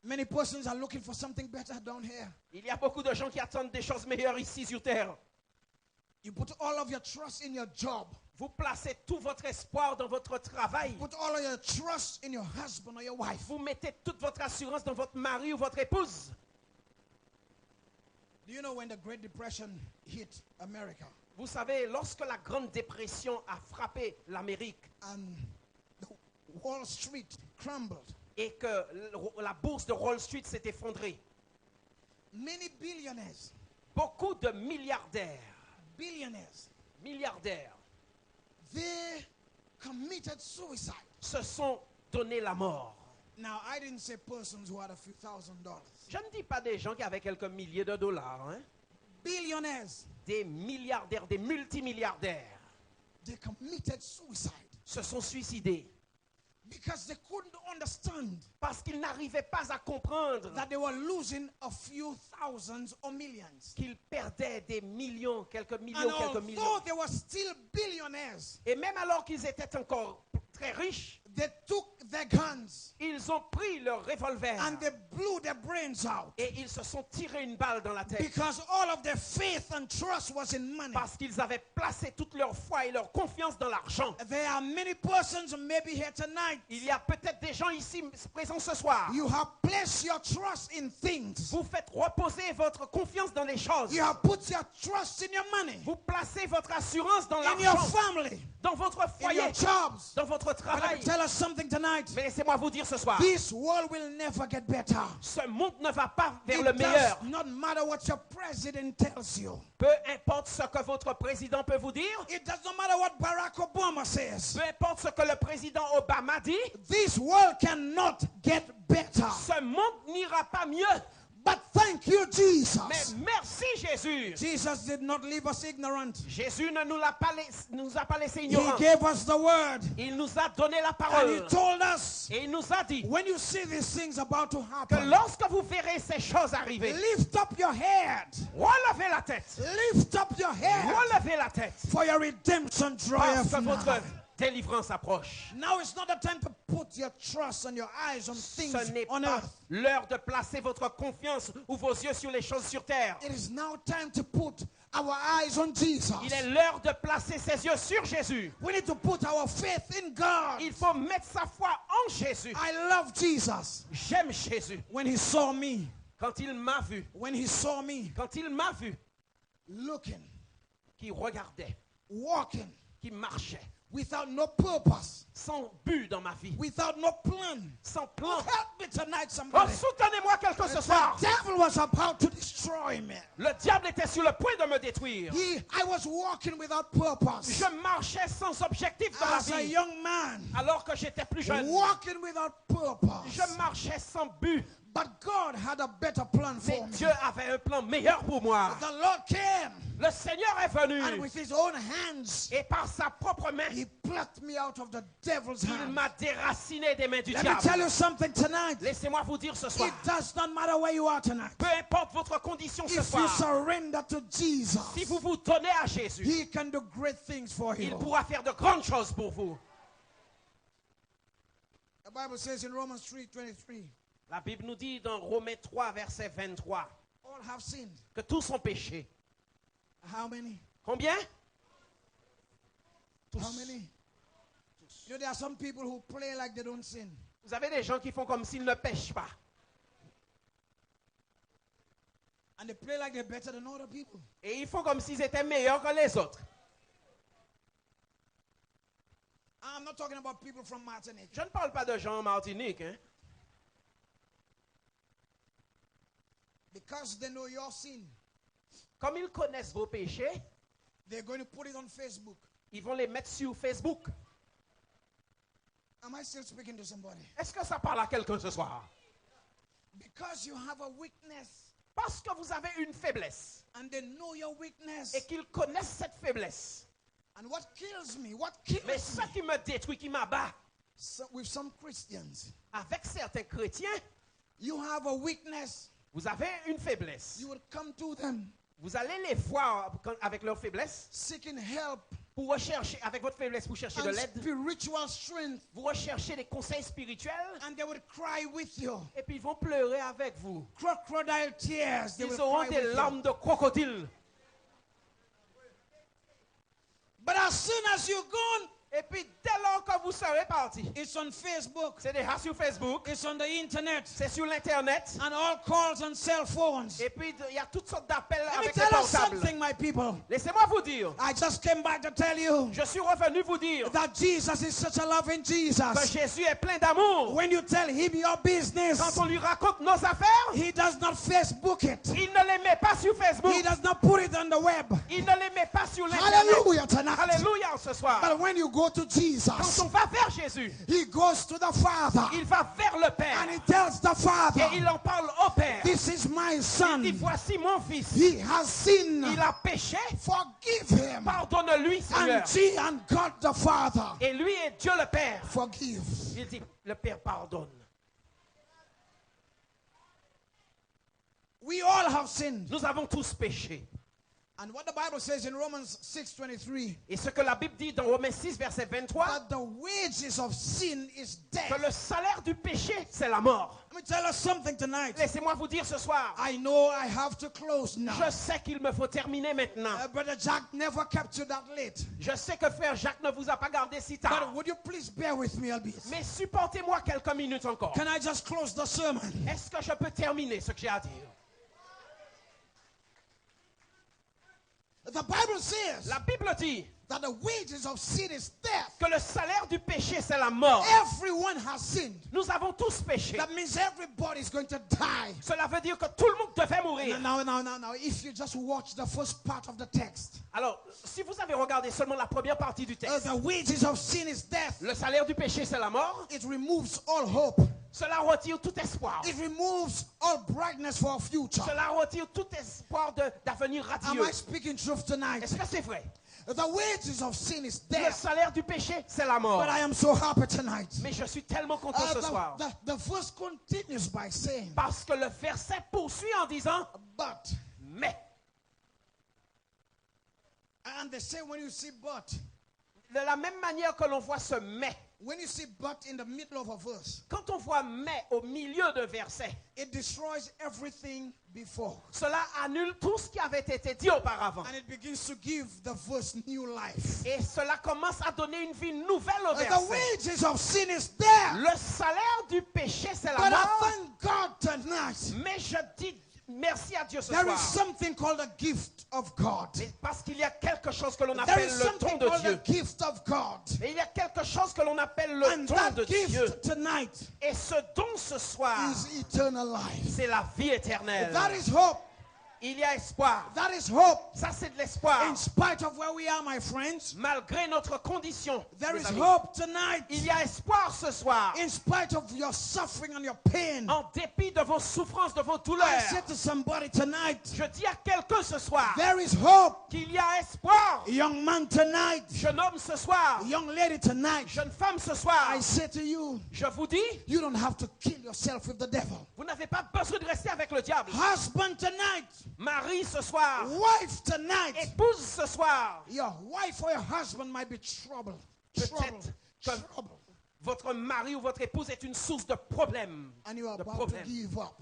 Many persons are looking for something better down here. Il y a beaucoup de gens qui attendent des choses meilleures ici sur terre. You put all of your trust in your job. Vous placez tout votre espoir dans votre travail. Put all of your trust in your husband or your wife. Vous mettez toute votre assurance dans votre mari ou votre épouse. Do you know when the Great Depression hit America Vous savez, lorsque la Grande Dépression a frappé l'Amérique and the Wall Street crumbled, et que la bourse de Wall Street s'est effondrée, many billionaires, beaucoup de milliardaires, milliardaires, they committed suicide. se sont donné la mort. Now, I didn't say persons who had a few $1,000s. Je ne dis pas des gens qui avaient quelques milliers de dollars, hein. Billionaires, Des milliardaires, des multimilliardaires they committed suicide se sont suicidés because they couldn't understand parce qu'ils n'arrivaient pas à comprendre that they were losing a few thousands or millions. qu'ils perdaient des millions, quelques millions, And quelques although millions. they were still billionaires, Et même alors qu'ils étaient encore très riches, they took their guns ils ont pris leur revolver and they blew their brains out et ils se sont tirés une balle dans la tête because all of their faith and trust was in money. parce qu'ils avaient placé toute leur foi et leur confiance dans l'argent. There are many persons maybe here tonight. Il y a peut-être des gens ici présents ce soir. You have placed your trust in things. Vous faites reposer votre confiance dans les choses. You have put your trust in your money, Vous placez votre assurance dans in your l'argent, family, dans votre in foyer, your jobs. dans votre But let travail. me tell us something tonight. Mais laissez-moi vous dire ce soir, This world will never get better. ce monde ne va pas vers It le meilleur. does not matter what your president tells you. Peu importe ce que votre président peut vous dire, It does not matter what Barack Obama says. peu importe ce que le président Obama dit, This world cannot get better. ce monde n'ira pas mieux. But thank you, Mais Jesus. merci Jésus. Jesus did not leave us ignorant. Jésus ne nous a pas laissé He ignorants. gave us the word. Il nous a donné la And parole. he told us, Et il nous a dit when you see these things about to que happen, lorsque vous verrez ces choses arriver, lift up your head. relevez la tête. Lift up your head. Relevez la tête. For your redemption Parce draweth que votre nigh. délivrance approche. Now it's not the time to put your trust and your eyes on things Ce n'est on pas earth. l'heure de placer votre confiance ou vos yeux sur les choses sur terre. It is now time to put our eyes on Jesus. Il est l'heure de placer ses yeux sur Jésus. We need to put our faith in God. Il faut mettre sa foi en Jésus. I love Jesus. J'aime Jésus. When he saw me, Quand il m'a vu, quand il m'a vu, looking, qui regardait, walking, qui marchait, without no purpose, sans but dans ma vie, without no plan. sans plan. Help me tonight, Oh, somebody. soutenez-moi quelqu'un ce soir. The devil was about to destroy me. Le diable était sur le point de me détruire. I was walking without purpose. Je marchais sans objectif dans la As a vie. young man, Alors que j'étais plus jeune, walking without purpose. je marchais sans but. But God had a better plan Mais for me. Dieu avait un plan meilleur pour moi. The Lord came, Le Seigneur est and venu with his own hands, et par sa propre main, he plucked me out of the devil's il hand. m'a déraciné des mains du Let me tell diable. you something tonight. Laissez-moi vous dire ce soir, It does not matter where you are tonight. peu importe votre condition ce If you soir, surrender to Jesus, si vous vous donnez à Jésus, he can do great things for il you. pourra faire de grandes choses pour vous. The Bible says in Romans 3:23, La Bible nous dit dans Romains 3, verset 23, all have sinned. que tous ont péché. How many? Combien? How many? You know, there are some people who play like they don't sin. Vous avez des gens qui font comme s'ils ne pêchent pas. And they play like they're better than other people. Et ils font comme s'ils étaient meilleurs que les autres. I'm not talking about people from Martinique. Je ne parle pas de gens en Martinique, hein. Because they know your sin, Comme ils connaissent vos péchés, they're going to put it on Facebook. ils vont les mettre sur Facebook. Am I still speaking to somebody? Est-ce que ça parle à quelqu'un ce soir? Because you have a weakness Parce que vous avez une faiblesse and they know your weakness. et qu'ils connaissent cette faiblesse. And what kills me, what Mais kills ce me, qui me détruit, qui m'abat, with some Christians, avec certains chrétiens, you have a weakness. vous avez une faiblesse. You will come to them Vous allez les voir avec leur faiblesse seeking help pour rechercher, avec votre faiblesse, vous cherchez de and l'aide. spiritual strength, Vous recherchez des conseils spirituels and they will cry with you. et puis ils vont pleurer avec vous. Crocodile tears, they Ils will auront cry des with you. larmes de crocodile. soon as you're gone, Et puis, dès lors que vous serez parti, it's on Facebook, c'est déjà sur Facebook, it's on the internet, c'est sur l'Internet. and all calls on cell phones. Et puis, il y a toutes sortes d'appels Let me avec les tell you portables. something, my people. Laissez-moi vous dire, I just came back to tell you je suis revenu vous dire that Jesus is such a loving que Jesus. Jésus est plein d'amour. When you tell him your business, Quand on lui raconte nos affaires, he does not Facebook it. il ne les met pas sur Facebook. He does not put it on the web. Il ne les met pas sur l'Internet. Hallelujah tonight. Alléluia ce soir. But when you go to Quand Jesus, on va vers Jésus, he goes to the Father il va vers le Père and he tells the Father, et il en parle au Père. this is my Il dit, son. voici mon fils. He has sinned. Il a péché. Forgive him. Pardonne-lui, Seigneur. And God the Father Et lui et Dieu le Père. forgive. Il dit, le Père pardonne. We all have sinned. Nous avons tous péché. And what the Bible says in Romans 6:23, Et ce que la Bible dit dans Romains 6, verset 23, that the wages of sin is death. que le salaire du péché, c'est la mort. Let me tell us something tonight. Laissez-moi vous dire ce soir, I know I have to close now. je sais qu'il me faut terminer maintenant. Brother Jack never kept you that late. Je sais que frère Jacques ne vous a pas gardé si But tard. would you please bear with me a bit? Mais supportez-moi quelques minutes encore. Can I just close the sermon? Est-ce que je peux terminer ce que j'ai à dire? The Bible says La Bible dit that the wages of sin is death. que le salaire du péché, c'est la mort. Everyone has sinned. Nous avons tous péché. That means everybody is going to die. Cela veut dire que tout le monde devait mourir. Now, if you just watch the first part of the text, Alors, si vous avez regardé seulement la première partie du texte, the wages of sin is death. le salaire du péché, c'est la mort. It removes all hope. Cela retire tout espoir. It removes all brightness for our future. Cela retire tout espoir d'avenir Am radieux. I speaking truth tonight? Est-ce que c'est vrai? The wages of sin is Le death. salaire du péché, c'est la mort. But I am so happy tonight. Mais je suis tellement content ce soir. The verse continues by saying, Parce que le verset poursuit en disant, but. mais. And they say when you see but, De la même manière que l'on voit ce mais, when you see but in the middle of a verse, quand on voit mais au milieu d'un verset, it destroys everything before. cela annule tout ce qui avait été dit auparavant. And it begins to give the verse new life. Et cela commence à donner une vie nouvelle au The verset. wages of sin is there. Le salaire du péché, c'est la But I mort. thank God tonight. Mais je dis merci à Dieu ce There is soir. something called a gift of God. Mais parce qu'il y a quelque chose que l'on There appelle is le don something de called a Dieu. gift of God. Et il y a quelque chose que l'on appelle le And don that de Dieu. gift tonight Et ce don ce soir, is eternal life. c'est la vie éternelle. That is hope. Il y a espoir. That is hope. Ça, c'est de l'espoir. In spite of where we are, my friends, Malgré notre condition, there mes is amis, hope tonight. il y a espoir ce soir. In spite of your suffering and your pain, En dépit de vos souffrances, de vos I douleurs, said to somebody tonight, je dis à quelqu'un ce soir there is hope. qu'il y a espoir. Young man tonight, Jeune homme ce soir, young lady tonight, jeune femme ce soir, I say to you, je vous dis, you don't have to kill yourself with the devil. vous n'avez pas besoin de rester avec le diable. Husband tonight, Mari ce soir, wife tonight, épouse ce soir, your wife or your husband might be trouble. peut-être que votre mari ou votre épouse est une source de problèmes, And you are de about to problèmes, give up.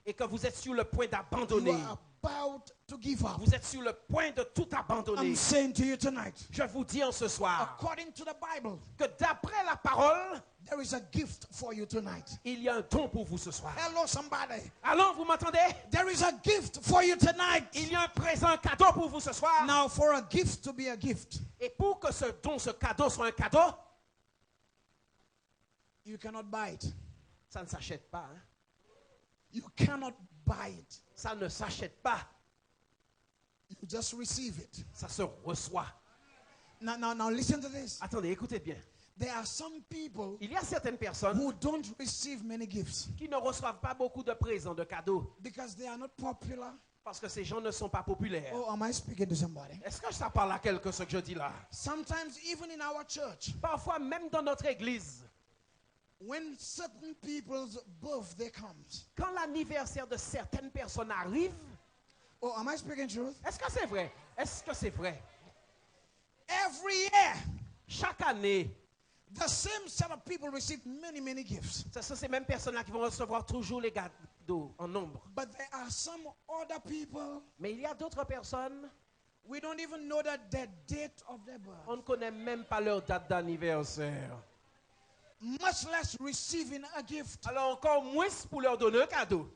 et que vous êtes sur le point You d'abandonner. are about to give up. Vous êtes sur le point de tout abandonner. I'm saying to you tonight, Je vous dis en ce soir according to the Bible, que d'après la parole, there is a gift for you tonight. il y a un don pour vous ce soir. Hello, somebody. Allons, vous m'entendez? There is a gift for you tonight. Il y a un présent, un cadeau pour vous ce soir. Now, for a gift to be a gift, Et pour que ce don, ce cadeau soit un cadeau, you cannot buy it. ça ne s'achète pas. Hein? You cannot buy it. Ça ne s'achète pas. You just receive it. Ça se reçoit. Now, listen to this. Attendez, écoutez bien. There are some people Il y a certaines personnes who don't receive many gifts qui ne reçoivent pas beaucoup de présents, de cadeaux, because they are not popular. parce que ces gens ne sont pas populaires. Oh, am I speaking to somebody? Est-ce que ça parle à quelqu'un ce que je dis là? Sometimes, even in our church, Parfois, même dans notre église, when certain people's birthday comes, quand l'anniversaire de certaines personnes arrive, oh, am I speaking truth? est-ce que c'est vrai? Est-ce que c'est vrai? Every year, Chaque année, the same set of people receive many gifts. ce sont ces mêmes personnes-là qui vont recevoir toujours les cadeaux en nombre. But there are some other people Mais il y a d'autres personnes We don't even know the date of their birth. On ne connaît même pas leur date d'anniversaire. Much less receiving a gift. Alors encore moins pour leur donner un cadeau.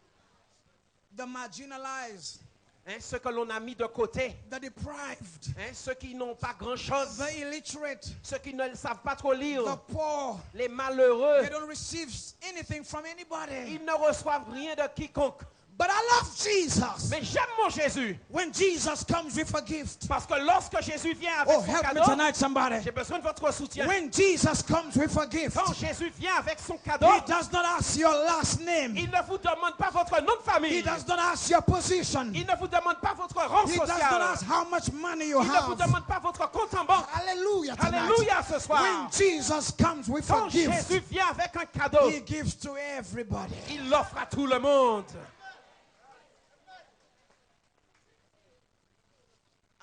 The marginalized, Hein, ceux que l'on a mis de côté, the deprived, hein, ceux qui n'ont pas grand-chose, the illiterate, ceux qui ne savent pas trop lire, the poor. les malheureux, They don't receive anything from anybody. ils ne reçoivent rien de quiconque. But I love Jesus. Mais j'aime mon Jésus, When Jesus comes with a gift. parce que lorsque Jésus vient avec Oh, son help me cadeau, tonight, somebody. j'ai besoin de votre soutien. When Jesus comes with a gift, Quand Jésus vient avec son cadeau, He does not ask your last name. il ne vous demande pas votre nom de famille. He does not ask your position. Il ne vous demande pas votre rang He does not social. ask how much money you Il ne vous have. demande pas votre compte en banque. Hallelujah tonight. Alléluia ce soir. When Jesus comes with a Quand gift, Jésus vient avec un cadeau, He gives to everybody. il l'offre à tout le monde.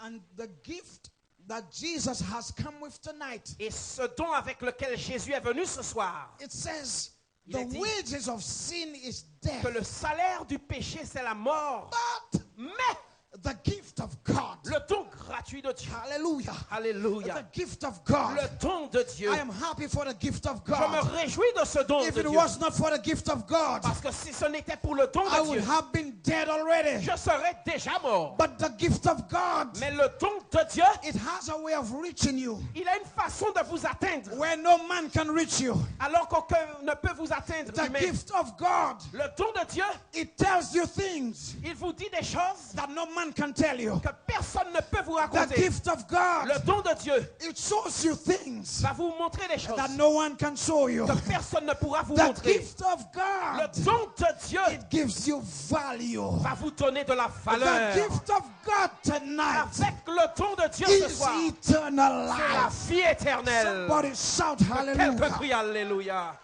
And the gift that Jesus has come with tonight, Et ce don avec lequel Jésus est venu ce soir, it says Il est the dit wages of sin is death. que le salaire du péché c'est la mort. But Mais the gift of God, le don gratuit de Dieu, hallelujah, alléluia, the gift of God, le don de Dieu, I am happy for the gift of je me God. réjouis de ce don If de it Dieu. was not for the gift of God, Parce que si ce n'était pour le don I de would Dieu, have been dead already. je serais déjà mort. But the gift of God, Mais le don de Dieu, it has a way of reaching you il a une façon de vous atteindre, where no man can reach you. alors qu'aucun ne peut vous atteindre The lui-même. gift of God, Le don de Dieu, it tells you things il vous dit des choses that no man can tell you. que personne ne peut vous The raconter. gift of God, Le don de Dieu it shows you things va vous montrer des choses that no one can show you. que personne ne pourra vous The montrer. gift of Le God, don de Dieu it gives you value. va vous donner de la The valeur. gift of God tonight Avec le don de Dieu ce is soir, eternal c'est la life. vie éternelle. Somebody shout Quelqu'un hallelujah. crie Alléluia.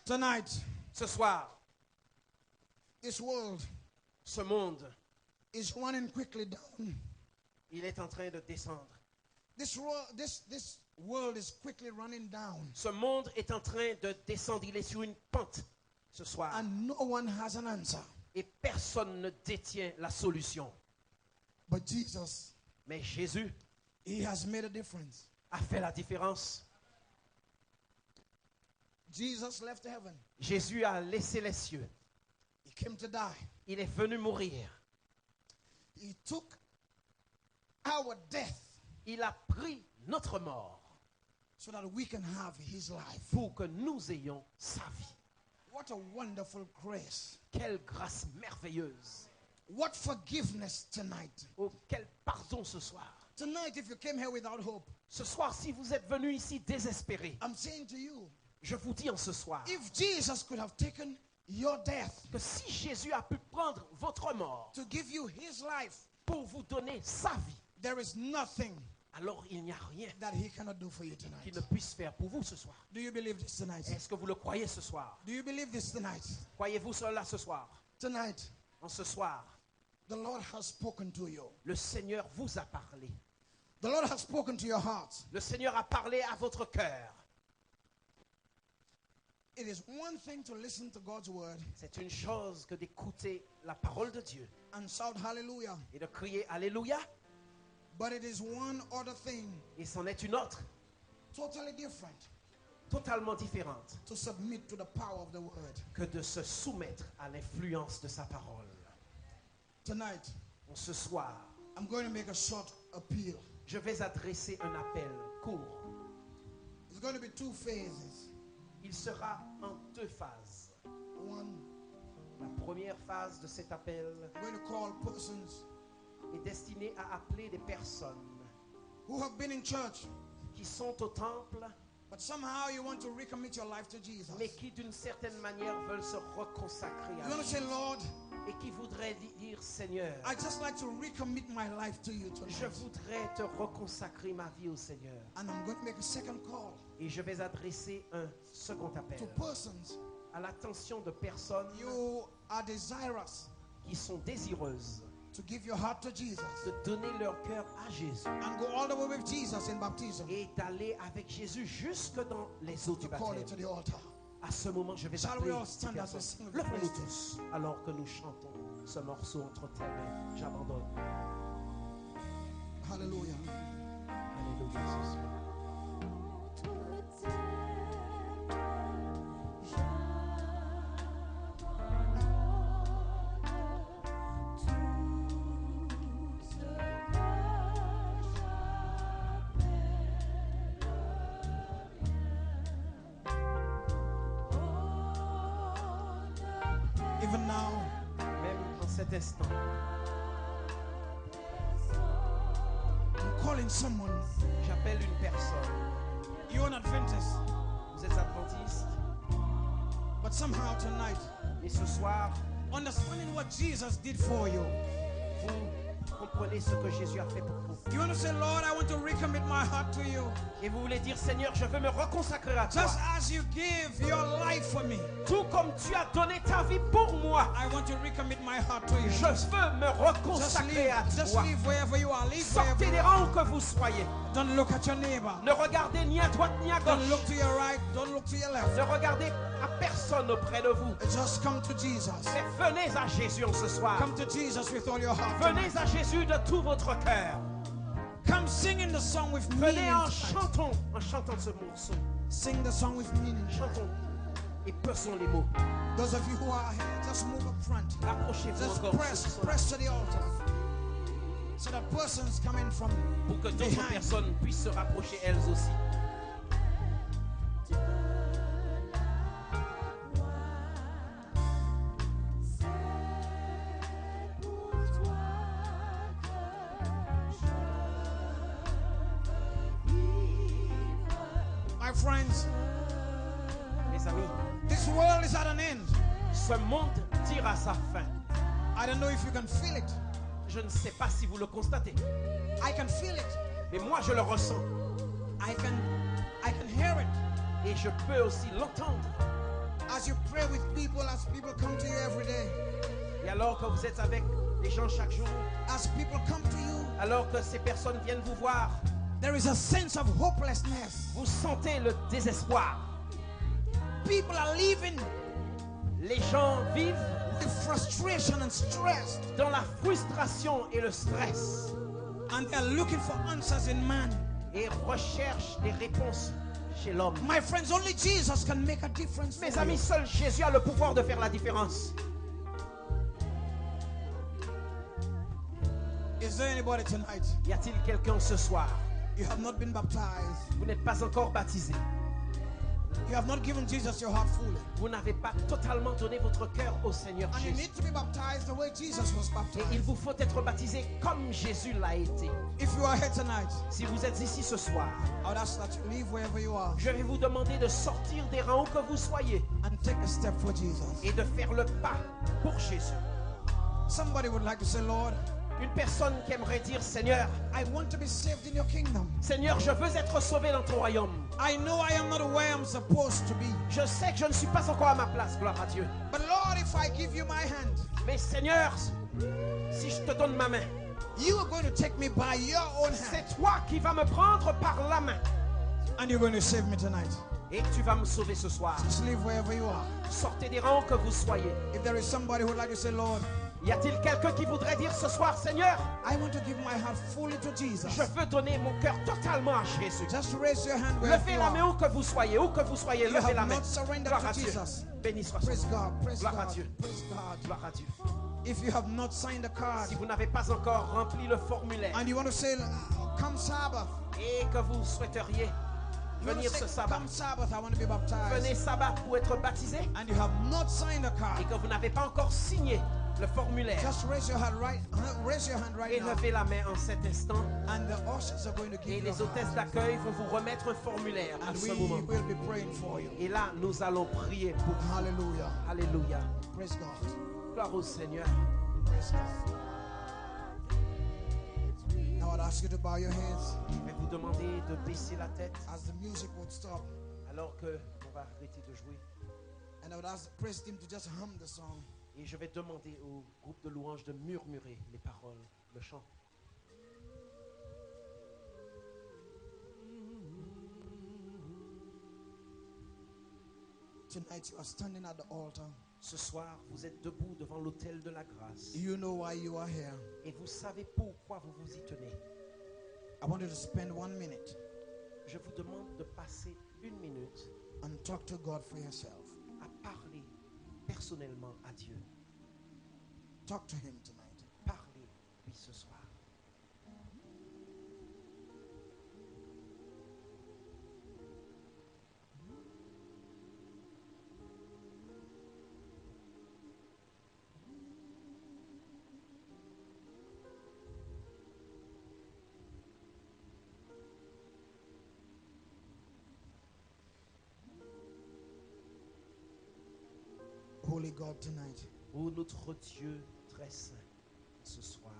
Tonight, Ce soir, this world ce monde, is running quickly down. il est en train de descendre. This world is quickly running down. Ce monde est en train de descendre. Il est sur une pente ce soir. And no one has an answer. Et personne ne détient la solution. But Jesus, Mais Jésus He has made a difference. a fait la différence. Jesus left heaven. Jésus a laissé les cieux. He came to die. Il est venu mourir. He took our death Il a pris notre mort so that we can have His life. pour que nous ayons sa vie. What a wonderful grace. Quelle grâce merveilleuse. What forgiveness tonight. Oh, quel pardon ce soir. Tonight, if you came here without hope, Ce soir, si vous êtes venu ici désespéré, I'm saying to you, je vous dis en ce soir if Jesus could have taken your death que si Jésus a pu prendre votre mort to give you His life, pour vous donner sa vie, there is nothing alors il n'y a rien that He cannot do for you qu'il tonight. ne puisse faire pour vous ce soir. Do you believe this tonight? Est-ce que vous le croyez ce soir? Do you believe this tonight? Croyez-vous cela ce soir? Tonight, En ce soir, the Lord has spoken to you. le Seigneur vous a parlé. The Lord has spoken to your heart. Le Seigneur a parlé à votre cœur. It is one thing to listen to God's word C'est une chose que d'écouter la parole de Dieu and shout hallelujah. et de crier Alléluia. But it is one other thing, Et c'en est une autre, totally different, totalement différente, to submit to the power of the word. que de se soumettre à l'influence de sa parole. Tonight, En ce soir, I'm going to make a short appeal. je vais adresser un appel court. It's going to be two phases. Il sera en deux phases. One, La première phase de cet appel I'm going to call persons est destinée à appeler des personnes who have been in church, qui sont au temple, but somehow you want to recommit your life to Jesus. mais qui d'une certaine manière veulent se reconsacrer You à want to say, Jésus Lord, et qui voudraient dire Seigneur, I just like to recommit my life to you je tonight. voudrais te reconsacrer ma vie au Seigneur. And I'm going to make a second call Et je vais adresser un second appel to persons. à l'attention de personnes You are desirous qui sont désireuses to give your heart to Jesus de donner leur cœur à Jésus and go all the way with Jesus in baptism. et d'aller avec Jésus jusque dans les eaux du To call it to baptême. the altar. À ce moment, je vais Shall appeler we all ces stand as we personnes. sing the Levons-nous praise? tous alors que nous chantons. ce morceau entre tes mains. J'abandonne. Hallelujah. Alléluia ce soir. Even now, Même en cet instant, I'm calling someone. j'appelle une personne. You're an Adventist, Vous êtes adventiste, but somehow tonight, mais ce soir, understanding what Jesus did for you, vous comprenez ce que Jésus a fait pour vous. you want to say, Lord, I want to recommit my heart to you. Et vous voulez dire, Seigneur, je veux me reconsacrer à toi. Just as you give your life for me, Tout comme tu as donné ta vie pour moi, I want to recommit my heart to you. je veux me reconsacrer à Just toi. leave wherever you are. Leave Sortez wherever des you are. rangs que vous soyez. Don't look at your neighbor. Ne regardez ni à droite ni à Don't look gauche. to your right. Don't look to your left. Ne regardez à personne auprès de vous. Just come to Jesus. Mais venez à Jésus en ce soir. Come to Jesus with all your heart. Venez à Jésus de tout votre cœur. Come singing the song with meaning. Venez en tonight. chantant ce morceau. Sing the song with meaning. Chantons et pesons les mots. Those of you who are here, just move up front. Approchez-vous Just encore ceux qui sont là, press to the altar. So that person's coming from pour que d'autres behind. personnes puissent se rapprocher elles aussi. My friends, Mes amis, this world is at an end. ce monde tire à sa fin. I don't know if you can feel it. Je ne sais pas si vous le constatez, I can feel it. mais moi je le ressens I can hear it. et je peux aussi l'entendre. As you pray with people, as people come to you every day, Et alors que vous êtes avec les gens chaque jour, as people come to you, alors que ces personnes viennent vous voir, there is a sense of hopelessness. vous sentez le désespoir. People are living Les gens vivent with frustration and stress, dans la frustration et le stress and they're looking for answers in man. et recherchent des réponses chez l'homme. My friends, only Jesus can make a difference. Mes for amis, you. seul Jésus a le pouvoir de faire la différence. Is there anybody tonight? Y a-t-il quelqu'un ce soir? You have not been baptized. Vous n'êtes pas encore baptisé. You have not given Jesus your heart fully. Vous n'avez pas totalement donné votre cœur au Seigneur And you Jésus. need to be baptized the way Jesus was Et baptized. il vous faut être baptisé comme Jésus l'a été. If you are here tonight, Si vous êtes ici ce soir, I would ask that you leave wherever you are je vais vous demander de sortir des rangs que vous soyez and take a step for Jesus. et de faire le pas pour Jésus. Somebody would like to say, Lord, Une personne qui aimerait dire, Seigneur, I want to be saved in your kingdom. Seigneur, je veux être sauvé dans ton royaume. I know I am not where I'm supposed to be. Je sais que je ne suis pas encore à ma place, gloire à Dieu. But Lord, if I give you my hand, Mais Seigneur, si je te donne ma main, you are going to take me by your own hand c'est toi qui vas me prendre par la main and you're going to save me tonight. et tu vas me sauver ce soir. Just leave wherever you are. Sortez des rangs que vous soyez. If there is somebody who would like to say, Lord, Y a-t-il quelqu'un qui voudrait dire ce soir, Seigneur, I want to give my heart fully to Jesus. je veux donner mon cœur totalement à Jésus. Just raise your hand wherever Levez you la main are. où que vous soyez, You levez la have main. not surrendered Gloire to à Dieu. Jesus. Béni soit son Praise nom. God. Praise Gloire à God. Dieu. Praise God. Gloire à Dieu. If you have not signed a card Si vous n'avez pas encore rempli le formulaire and you want to say, come Sabbath, et que vous souhaiteriez you want to venir say, ce sabbat, come Sabbath, I want to be venez baptized, sabbat pour être baptisé and you have not signed a et card, que vous n'avez pas encore signé le formulaire, just raise your hand right et now, levez la main en cet instant and the ushers are going to et give you les a hôtesses hand. d'accueil vont vous remettre un formulaire à And ce we moment. will be praying for you. Et là, nous allons prier pour vous. Hallelujah. Alléluia. Praise God. Gloire au Seigneur. Praise God. Now I'd ask you to bow your heads Je vais vous demander de baisser la tête as the music would stop, alors qu'on va arrêter de jouer. and I would ask the praise team to just hum the song. Et je vais demander au groupe de louanges de murmurer les paroles, le chant. Tonight you are standing at the altar. Ce soir, vous êtes debout devant l'autel de la grâce. You know why you are here. Et vous savez pourquoi vous vous y tenez. I want you to spend 1 minute Je vous demande de passer 1 minute and talk to God for yourself. à parler personnellement à Dieu. Talk to Him tonight. Parlez-lui ce soir. Holy God, tonight, Ô notre Dieu très saint, ce soir,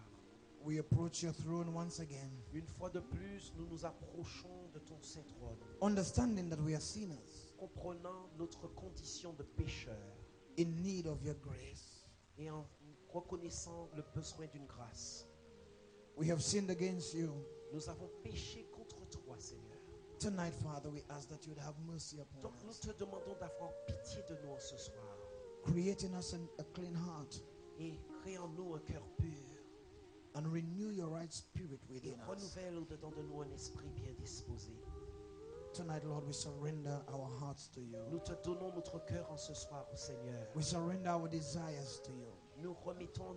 we approach your throne once again, une fois de plus, nous nous approchons de ton saint trône, understanding that we are sinners comprenant notre condition de pécheur in need of your grace. et en reconnaissant le besoin d'une grâce. We have sinned against you. Nous avons péché contre toi, Seigneur. Tonight, Father, we ask that you would have mercy upon Donc nous us, te demandons d'avoir pitié de nous ce soir creating us a clean heart et crée en nous un cœur pur and renew your right spirit et within us. renouvelle au-dedans de nous un esprit bien disposé. Tonight, Lord, we surrender our hearts to you. Nous te donnons notre cœur en ce soir au Seigneur. We surrender our desires to you. Nous remettons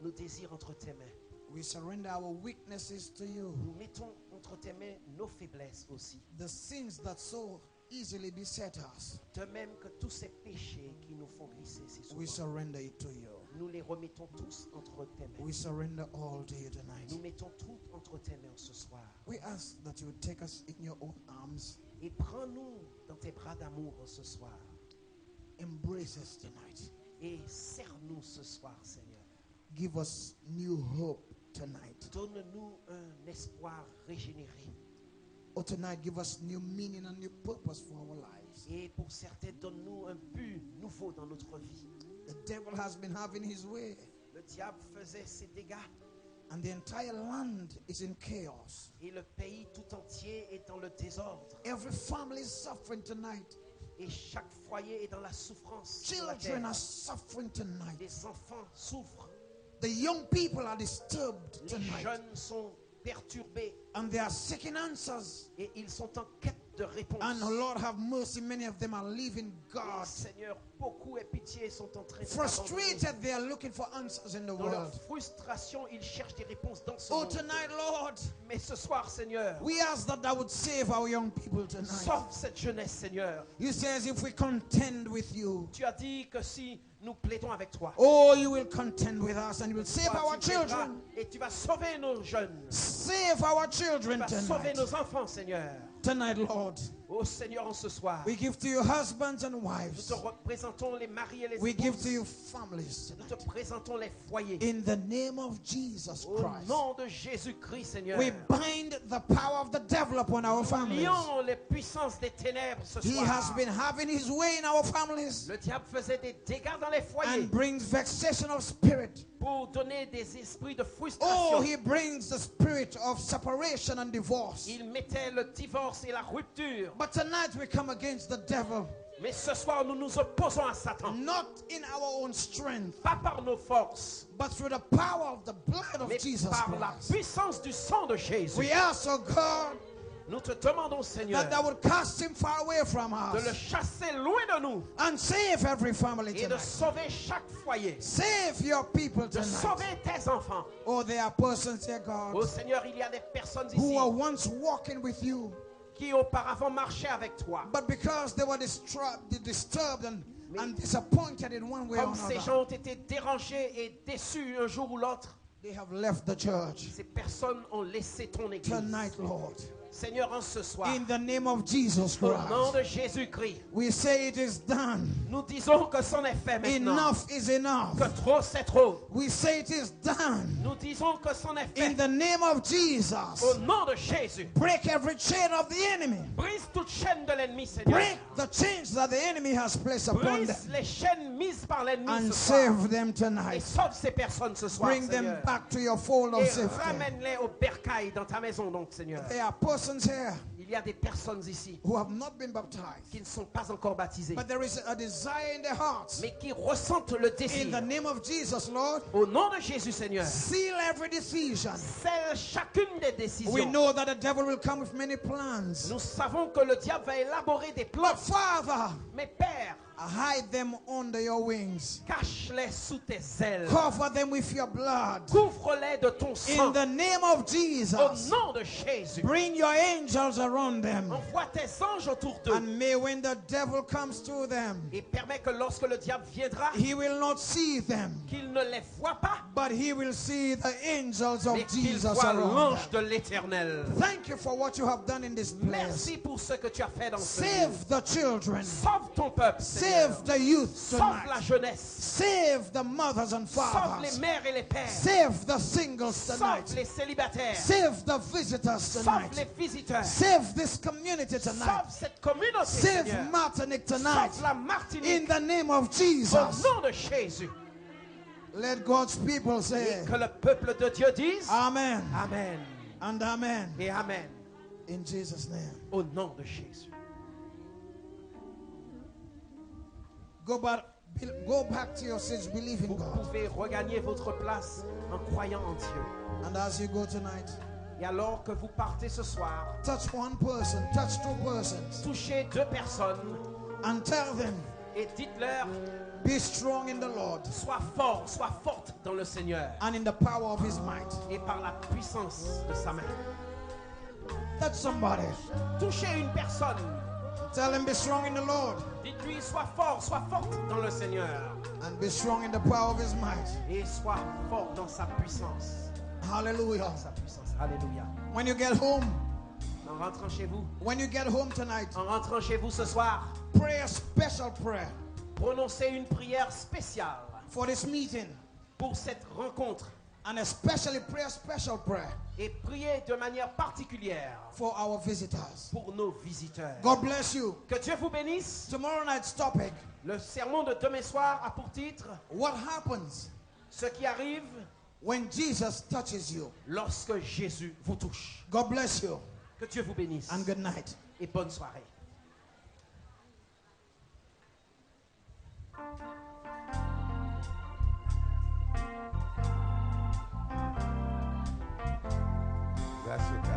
nos désirs entre tes mains. We surrender our weaknesses to you. Nous mettons entre tes mains nos faiblesses aussi. The sins that so easily beset us, De même que tous ces péchés qui nous font glisser si we souvent, surrender it to you. nous les remettons tous entre tes mains. We surrender all to you tonight. Nous mettons tout entre tes mains ce soir. We ask that you would take us in your own arms, Et prends-nous dans tes bras d'amour ce soir. embrace us tonight. Et serre-nous ce soir, Seigneur. Give us new hope tonight. Donne-nous un espoir régénéré. Oh, tonight, give us new meaning and new purpose for our lives. Et pour certains, donne-nous un but nouveau dans notre vie. The devil has been having his way, Le diable faisait ses dégâts and the entire land is in chaos. et le pays tout entier est dans le désordre. Every family is suffering tonight. Et chaque foyer est dans la souffrance. sur la Children terre. are suffering tonight. Les enfants souffrent. The young people are disturbed Les tonight, jeunes sont perturbés and they are seeking answers. et ils sont en quête de réponses. And Lord, have mercy, many of them are leaving Et God. Seigneur, beaucoup et pitié sont en train de Frustrated, they are looking for answers in the Dans leur world. frustration, ils cherchent des réponses dans ce Oh, monde. tonight, Lord, Mais ce soir, Seigneur, we ask that thou would save our young people tonight. sauve cette jeunesse, Seigneur. You says if we contend with you, Tu as dit que si nous plaidons avec toi, oh, you will contend with us and you will save toi, our tu plaideras children. et tu vas sauver nos jeunes. Save our Tu children vas sauver tonight. nos enfants, Seigneur. Tonight, Lord, Oh Seigneur, en ce soir, we give to you husbands and nous wives. te représentons les maris et les We give to épouses. you families Nous tonight. te présentons les foyers. In the name of Jesus Au Christ, nom de Jésus-Christ, Seigneur. we bind the power of the devil upon our families. Lions les puissances des ténèbres ce He has soir. been having his way in our families Le diable faisait des dégâts dans les foyers and brings vexation of spirit. pour donner des esprits de Oh, frustration. he brings the spirit of separation and divorce. Il mettait le divorce et la rupture. But tonight we come against the devil, Mais ce soir, nous nous opposons à Satan. not in our own strength, Pas par nos forces, but through the power of the blood of mais Jesus par la Christ. puissance du sang de Jésus. We ask, oh God, Nous te demandons, Seigneur, that thou would cast him far away from de le us chasser loin de nous and save every family et de tonight. sauver chaque foyer. Save your people De tonight. sauver tes enfants. Oh, there are persons here, Oh God, Seigneur, il y a des personnes who ici were once walking with you, qui auparavant marchaient avec toi. but because they were disturbed and disappointed in one way or Comme ces another, gens ont été dérangés et déçus un jour ou l'autre, they have left the church. ces personnes ont laissé ton église. Tonight, Lord, Seigneur, en ce soir, in the name of Jesus au nom Christ, de Jésus-Christ, we say it is done. nous disons que c'en est fait maintenant. Enough is enough. Que trop c'est trop. We say it is done. Nous disons que c'en est In fait. the name of Jesus, Au nom de Jésus, break every chain of the enemy. brise toute chaîne de l'ennemi, Seigneur. Break the chains that the enemy has placed upon them Brise les chaînes mises par l'ennemi and ce soir. save them Et tonight. sauve ces personnes ce soir, Bring them Seigneur. back to your fold of Et safety. ramène-les au bercail dans ta maison, donc, Seigneur. There are persons here Il y a des personnes ici who have not been baptized, qui ne sont pas encore baptisées, but there is a desire in their hearts. mais qui ressentent le In désir. the name of Jesus, Lord, Au nom de Jésus, Seigneur, seal every decision. scelle chacune des We décisions. know that the devil will come with many plans. Nous savons que le diable va élaborer des plans. But Father, Mais Père, hide them under your wings. cache-les sous tes ailes. Cover them with your blood. Couvre-les de ton In sang. the name of Au Jesus, nom de Jésus. bring your angels around them. Envoie tes anges autour d'eux. And may when the devil comes to them, Et permets que lorsque le diable viendra, he will not see them, qu'il ne les voit pas, but he will see the angels of mais qu'il Jesus voit around l'ange them. de l'Éternel. Thank you for what you have done in this place. Merci pour ce que tu as fait dans ce lieu. Save the children. Sauve ton peuple, Seigneur. Save the youth Sauve la tonight. jeunesse. Save the mothers and Sauve les fathers. mères et les pères. Save the singles Sauve tonight. les célibataires. Save the visitors Sauve tonight. les visiteurs. Save this community Sauve tonight. cette communauté, Save Seigneur. Martinique tonight. Sauve la Martinique. In the name of Au Jesus. nom de Jésus. Let God's people Et say que le peuple de Dieu dise Amen Amen and Amen. et Amen. In Jesus' name. Au nom de Jésus. Go back to your seats, believe in Vous God. pouvez regagner votre place en croyant en Dieu. And as you go tonight, Et alors que vous partez ce soir, touch one person, touch two persons, touchez 2 personnes and tell them, et dites-leur, be strong in the Lord sois fort, sois forte dans le Seigneur and in the power of his might. et par la puissance de sa main. Touch somebody. Touchez une personne, Tell him, be strong in the Lord dites-lui, sois fort, sois forte dans le Seigneur and be strong in the power of his might. et sois fort dans sa puissance. Hallelujah. Sa puissance. Alléluia. When you get home, En rentrant chez vous, when you get home tonight, en rentrant chez vous ce soir, pray a special prayer prononcez une prière spéciale for this meeting, pour cette rencontre and especially pray a special prayer et priez de manière particulière for our visitors. pour nos visiteurs. God bless you. Que Dieu vous bénisse. Tomorrow night's topic, Le sermon de demain soir a pour titre what happens Ce qui arrive when Jesus touches you. lorsque Jésus vous touche. God bless you Que Dieu vous bénisse and good night. et bonne soirée. Graças a Deus.